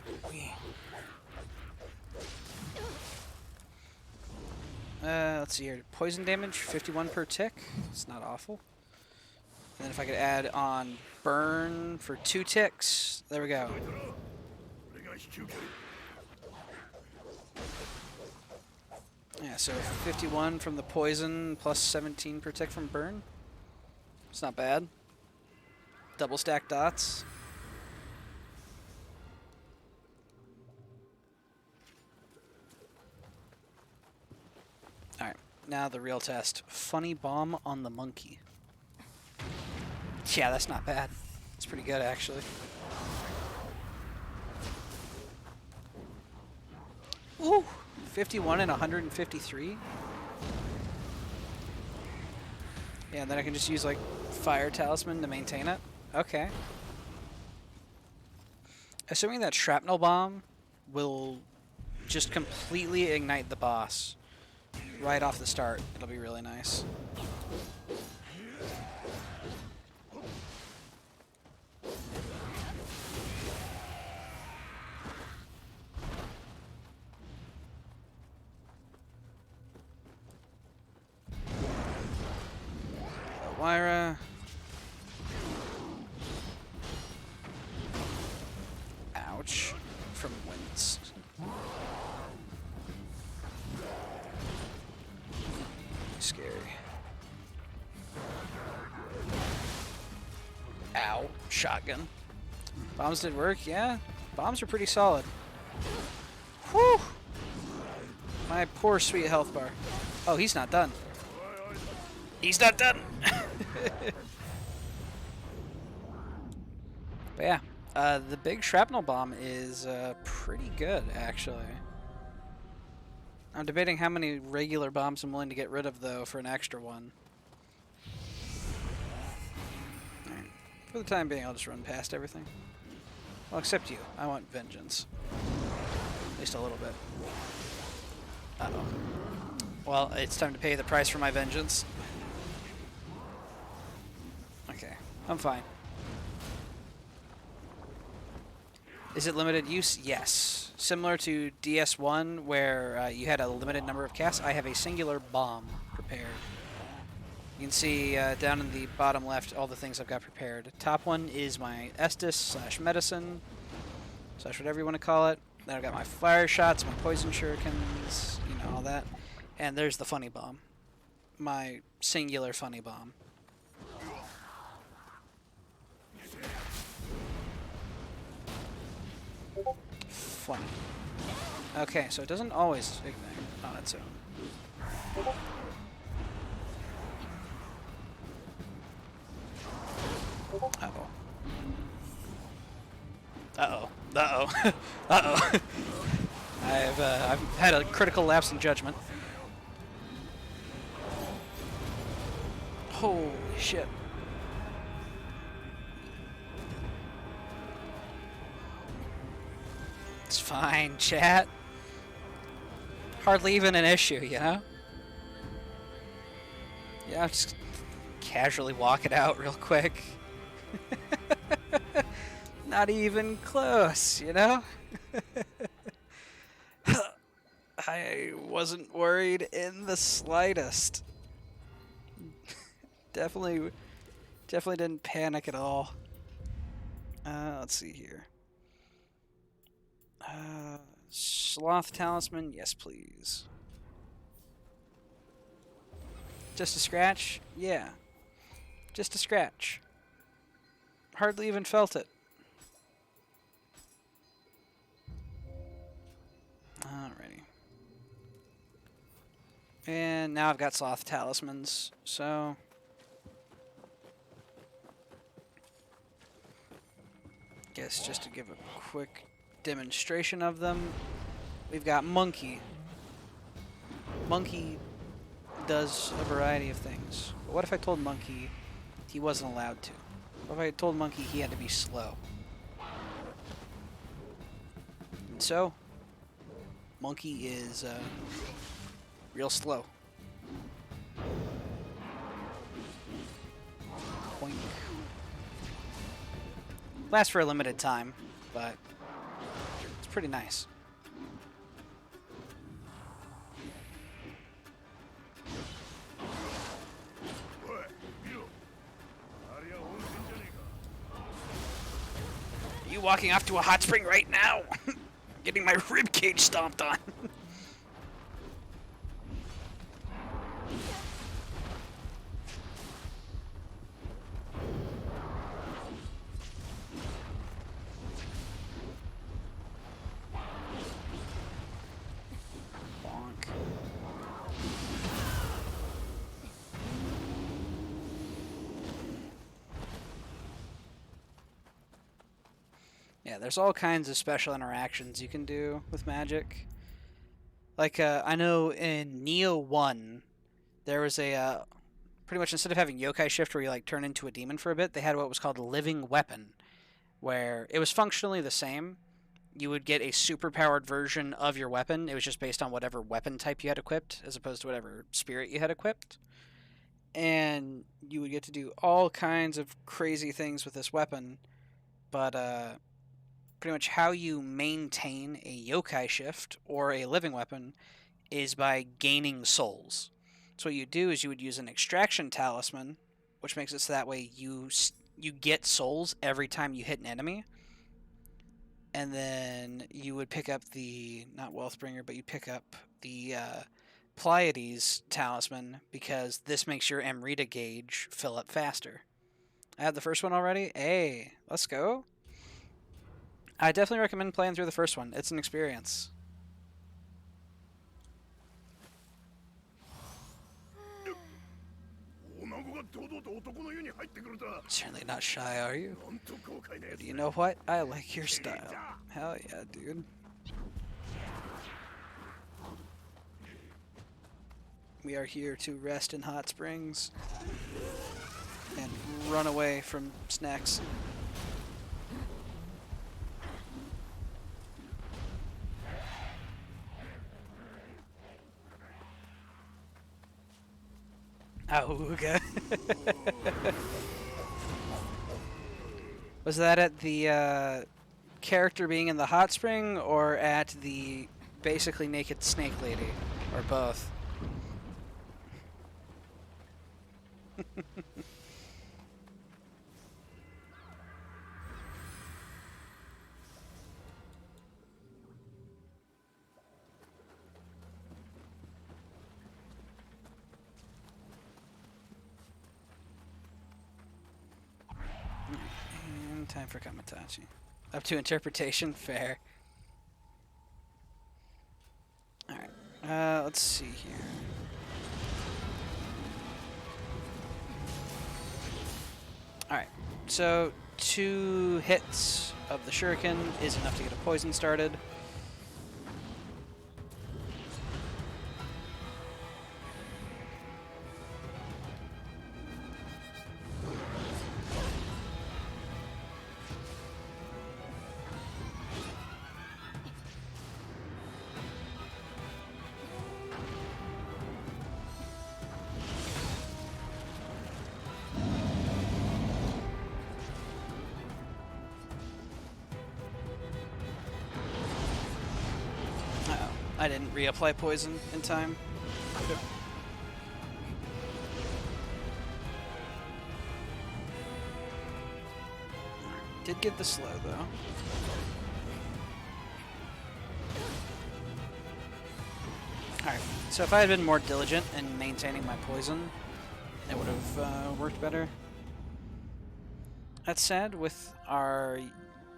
Let's see here. Poison damage, 51 per tick. It's not awful. And then if I could add on burn for 2 ticks. There we go. Yeah, so 51 from the poison plus 17 per tick from burn. It's not bad. Double stack dots. Alright, now the real test. Funny bomb on the monkey. Yeah, that's not bad. It's pretty good, actually. Ooh! 51 and 153. Yeah, and then I can just use, like, Fire Talisman to maintain it. Okay. Assuming that Shrapnel Bomb will just completely ignite the boss right off the start, it'll be really nice. Elvira. Ouch. From winds. Scary. Ow. Shotgun. Bombs did work, yeah. Bombs are pretty solid. Whew! My poor sweet health bar. Oh, he's not done. He's not done! But yeah, the big shrapnel bomb is pretty good, actually. I'm debating how many regular bombs I'm willing to get rid of, though, for an extra one. Right. For the time being, I'll just run past everything. Well, except you. I want vengeance. At least a little bit. Uh-oh. Well, it's time to pay the price for my vengeance. Okay, I'm fine. Is it limited use? Yes. Similar to DS1, where you had a limited number of casts, I have a singular bomb prepared. You can see down in the bottom left all the things I've got prepared. Top one is my Estus / medicine, / whatever you want to call it. Then I've got my fire shots, my poison shurikens, you know, all that. And there's the funny bomb. My singular funny bomb. Funny. Okay, so it doesn't always ignite on its own. Uh-oh. Uh-oh. Uh-oh. Uh-oh. I've had a critical lapse in judgment. Holy shit. It's fine, chat. Hardly even an issue, you know? Yeah, just casually walk it out real quick. Not even close, you know? I wasn't worried in the slightest. Definitely didn't panic at all. Let's see here. Sloth Talisman, yes please. Just a scratch? Yeah. Just a scratch. Hardly even felt it. Alrighty. And now I've got Sloth Talismans, so... guess just to give a quick demonstration of them, we've got Monkey. Monkey does a variety of things. But what if I told Monkey he wasn't allowed to? What if I told Monkey he had to be slow? And so, Monkey is real slow. Boink. Lasts for a limited time, but it's pretty nice. Are you walking off to a hot spring right now? Getting my ribcage stomped on. Bonk. Yeah, there's all kinds of special interactions you can do with magic. Like, I know in Nioh 1, there was a, pretty much instead of having yokai shift where you, like, turn into a demon for a bit, they had what was called a living weapon, where it was functionally the same. You would get a super-powered version of your weapon. It was just based on whatever weapon type you had equipped, as opposed to whatever spirit you had equipped. And you would get to do all kinds of crazy things with this weapon, but, pretty much how you maintain a yokai shift or a living weapon is by gaining souls. So what you do is you would use an extraction talisman, which makes it so that way you get souls every time you hit an enemy. And then you would pick up the, not Wealthbringer, but you pick up the Pleiades talisman, because this makes your Amrita gauge fill up faster. I have the first one already. Hey, let's go. I definitely recommend playing through the first one. It's an experience. Certainly not shy, are you? But you know what? I like your style. Hell yeah, dude. We are here to rest in hot springs and run away from snacks. Auga. Was that at the character being in the hot spring, or at the basically naked snake lady, or both? And time for Kamatachi. Up to interpretation, fair. Alright, let's see here. Alright, so 2 hits of the shuriken is enough to get a poison started. Uh-oh, I didn't reapply poison in time. Did get the slow though. Alright, so if I had been more diligent in maintaining my poison, it would have worked better. That said, with our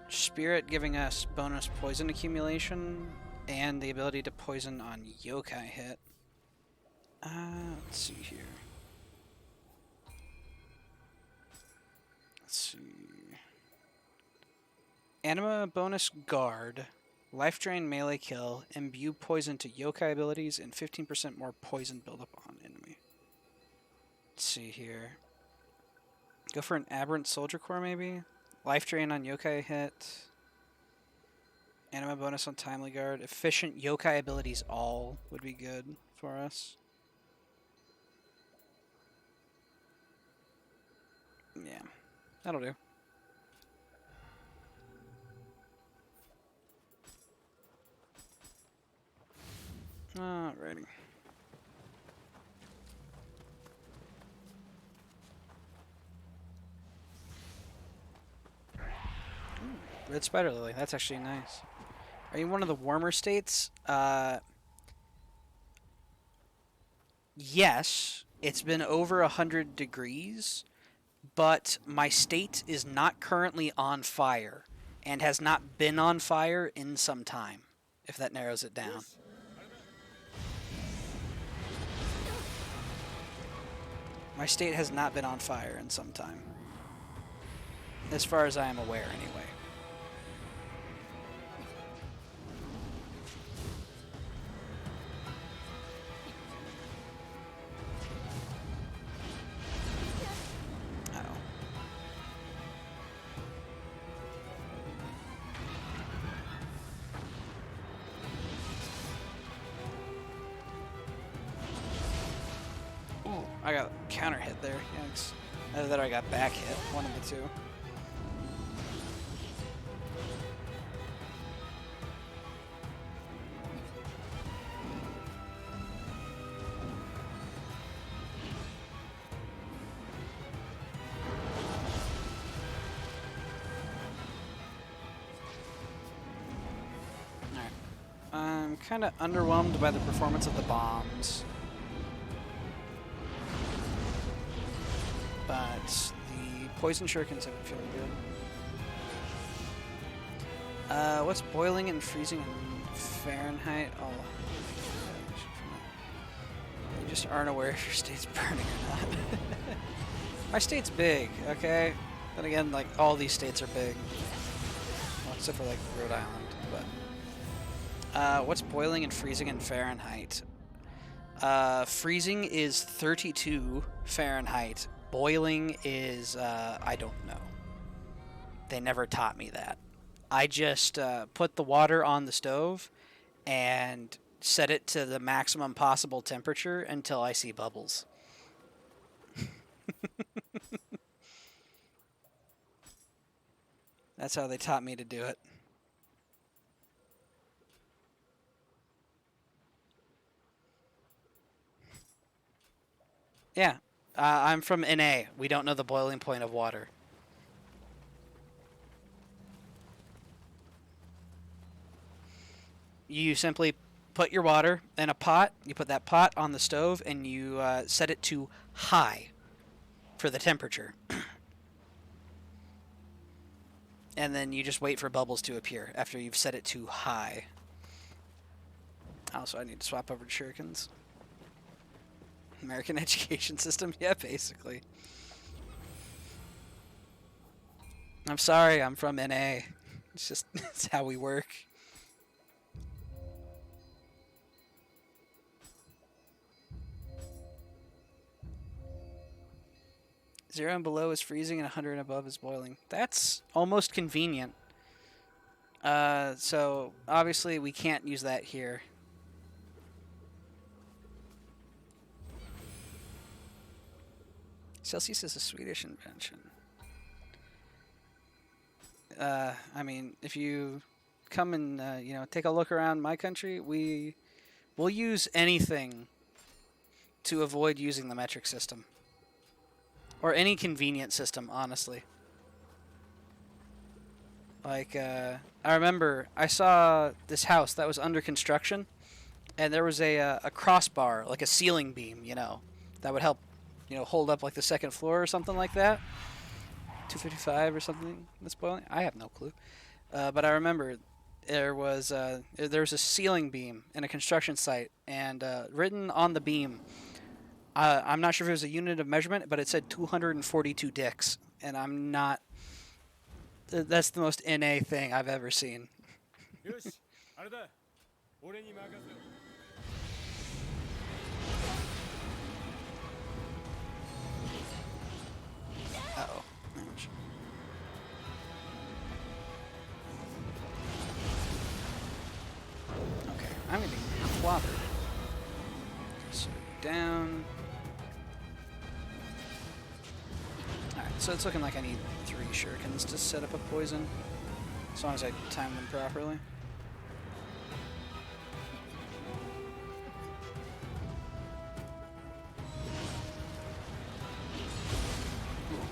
spirit giving us bonus poison accumulation and the ability to poison on yokai hit. Let's see here. Let's see. Anima bonus guard, life drain melee kill, imbue poison to yokai abilities, and 15% more poison buildup on enemy. Let's see here. Go for an aberrant soldier core maybe? Life drain on yokai hit. Anima bonus on timely guard. Efficient yokai abilities all would be good for us. Yeah, that'll do. Alrighty. Ooh, red spider lily. That's actually nice. Are you one of the warmer states? Yes. It's been over 100 degrees, but my state is not currently on fire and has not been on fire in some time, if that narrows it down. My state has not been on fire in some time. As far as I am aware, anyway. I got counter hit there. Yikes. Either that or I got back hit. One of the two. Alright. I'm kind of underwhelmed by the performance of the bombs. But the poison shurikens have been feeling good. What's boiling and freezing in Fahrenheit? Oh, you just aren't aware if your state's burning or not. My state's big, okay? Then again, like, all these states are big. Well, except for, like, Rhode Island, but... what's boiling and freezing in Fahrenheit? Freezing is 32 Fahrenheit. Boiling is, I don't know. They never taught me that. I just put the water on the stove and set it to the maximum possible temperature until I see bubbles. That's how they taught me to do it. Yeah. I'm from NA. We don't know the boiling point of water. You simply put your water in a pot, you put that pot on the stove, and you set it to high for the temperature. And then you just wait for bubbles to appear after you've set it to high. Also, I need to swap over to shurikens. American education system? Yeah, basically. I'm sorry, I'm from NA. It's just it's how we work. 0 and below is freezing and 100 and above is boiling. That's almost convenient. So obviously we can't use that here. Celsius is a Swedish invention. I mean, if you come and take a look around my country, we'll use anything to avoid using the metric system or any convenient system, honestly. Like I remember I saw this house that was under construction, and there was a crossbar, like a ceiling beam, that would help, hold up like the second floor or something like that. 255 or something that's boiling. I have no clue. But I remember there was a ceiling beam in a construction site, and written on the beam, I'm not sure if it was a unit of measurement, but it said 242 dicks, and I'm not. That's the most NA thing I've ever seen. よし、あれだ。俺に任せろ。Uh-oh. Ouch. Okay, I'm getting clobbered. So down. Alright, so it's looking like I need 3 shurikens to set up a poison. As long as I time them properly.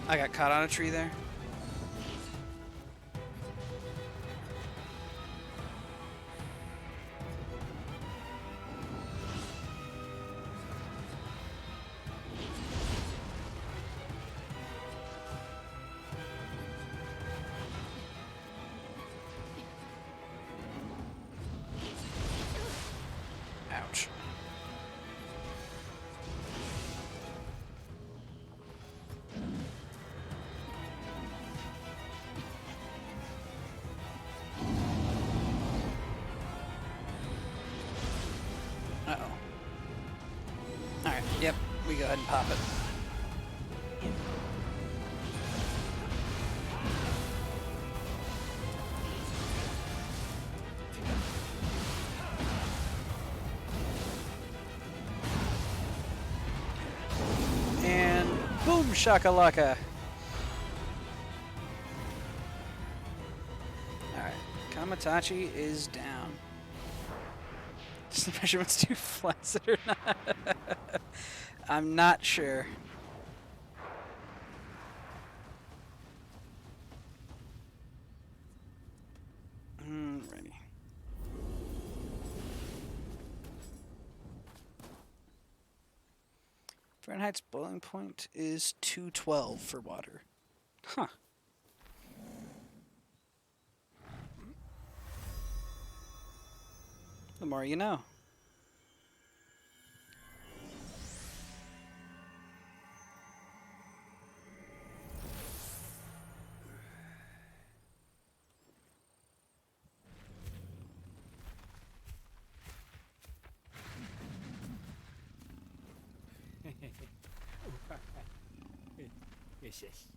I got caught on a tree there. Ouch. Uh-oh. Alright, yep, we go ahead and pop it. And boom shakalaka. Alright, Kamatachi is down. Is the measurements too flaccid or not? I'm not sure. Ready. Fahrenheit's boiling point is 212 for water. Huh. The more you know.よしよし。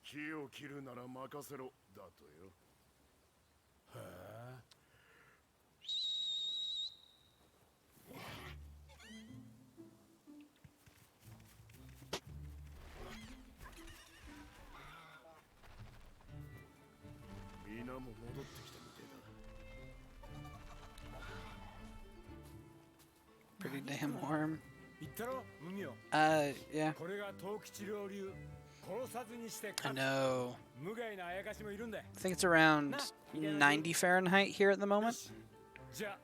木を切るなら任せろだとよ。はあ。皆も戻ってきたみてえだ。 Pretty damn warm. 言ったろ、麦よ。Yeah. これが藤吉郎流。殺さずにして I know. 無害なあやかしもいるんだ。 I think it's around 90 Fahrenheit here at the moment,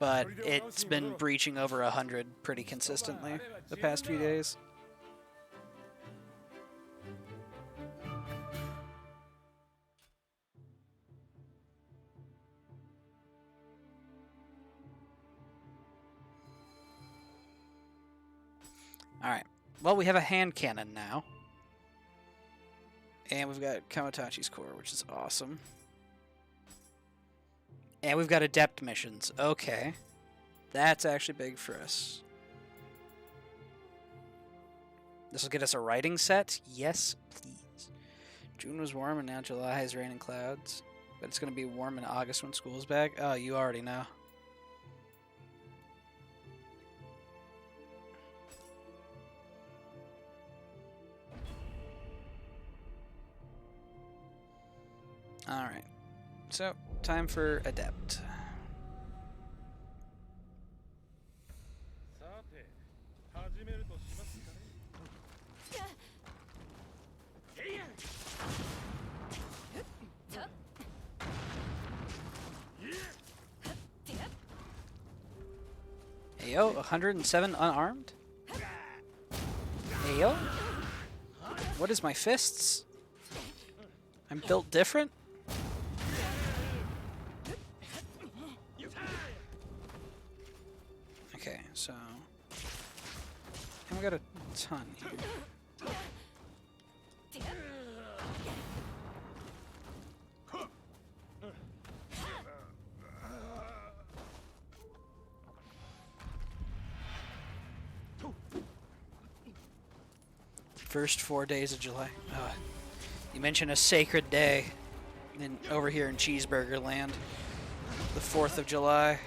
but it's been breaching over 100 pretty consistently the past few days. Well, we have a hand cannon now. And we've got Kamatachi's core, which is awesome. And we've got adept missions. Okay. That's actually big for us. This will get us a writing set? Yes, please. June was warm and now July has rain and clouds. But it's going to be warm in August when school's back. Oh, you already know. Alright. So, time for adept. さて始めるとしますかね。Ayo, 107 unarmed? Ayo? What is my fists? I'm built different? Okay, so... And we got a ton here. First 4 days of July. You mentioned a sacred day over here in Cheeseburger Land. The 4th of July.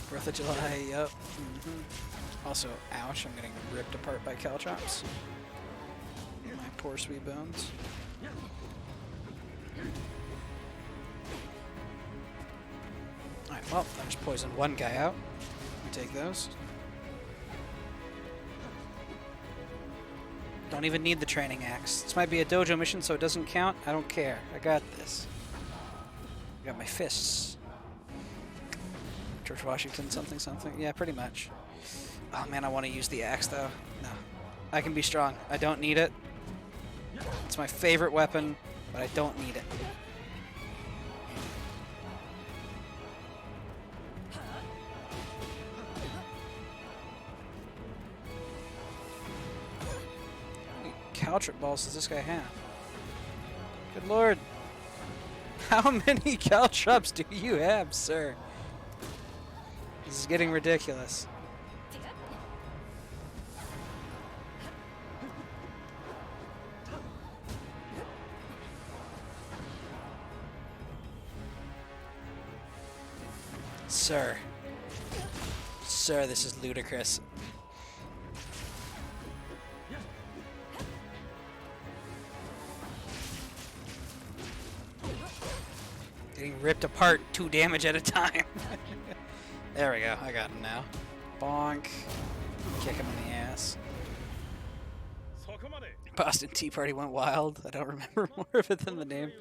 Fourth of July, yep. Also, ouch, I'm getting ripped apart by Caltrops. My poor sweet bones. Alright, well, I just poisoned one guy out. We take those. Don't even need the training axe. This might be a dojo mission, so it doesn't count. I don't care. I got this. I got my fists. George Washington something something. Yeah, pretty much. Oh man, I want to use the axe though. No. I can be strong. I don't need it. It's my favorite weapon, but I don't need it. How many Caltrip balls does this guy have? Good lord. How many Caltrops do you have, sir? This is getting ridiculous. Sir. Sir, this is ludicrous. Getting ripped apart 2 damage at a time. There we go. I got him now. Bonk. Kick him in the ass. Boston Tea Party went wild. I don't remember more of it than the name.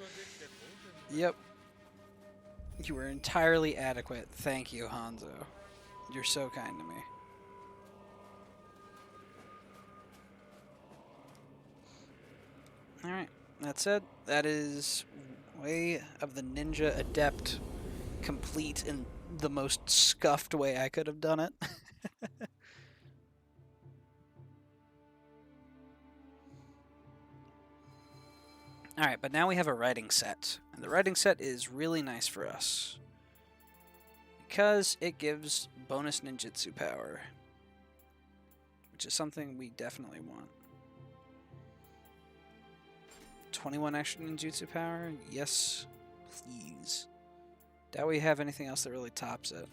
Yep. You were entirely adequate. Thank you, Hanzo. You're so kind to me. Alright. That's it. That is Way of the Ninja Adept complete in the most scuffed way I could have done it. Alright, but now we have a writing set. And the writing set is really nice for us. Because it gives bonus ninjutsu power. Which is something we definitely want. 21 extra ninjutsu power? Yes, please. Doubt we have anything else that really tops it.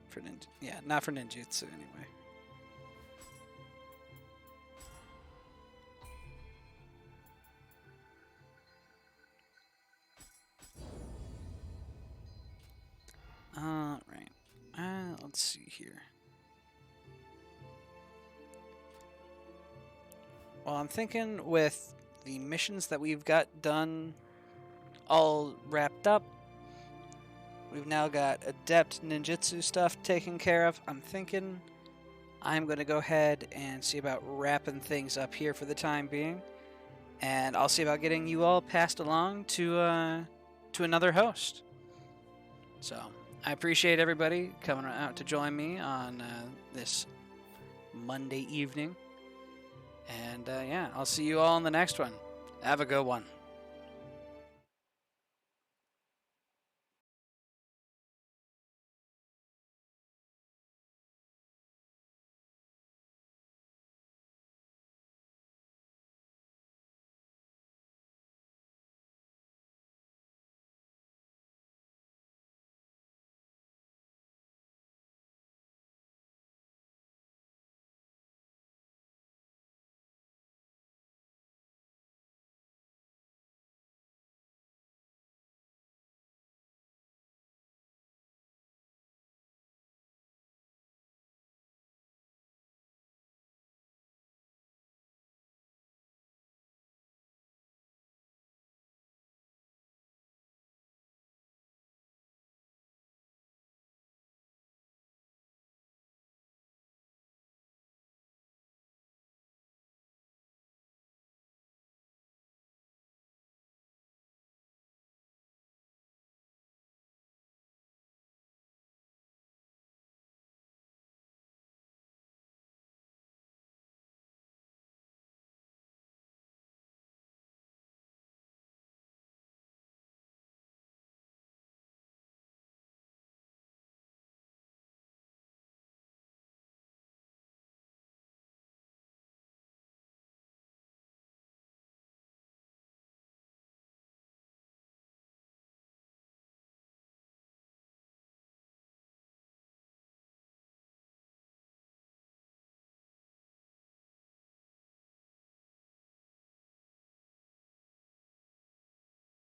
For ninja. Yeah, not for ninjutsu anyway. Alright. Let's see here. Well, I'm thinking with the missions that we've got done all wrapped up, we've now got adept ninjutsu stuff taken care of. I'm thinking I'm going to go ahead and see about wrapping things up here for the time being. and I'll see about getting you all passed along to another host. So I appreciate everybody coming out to join me on this Monday evening. And yeah, I'll see you all in the next one. Have a good one.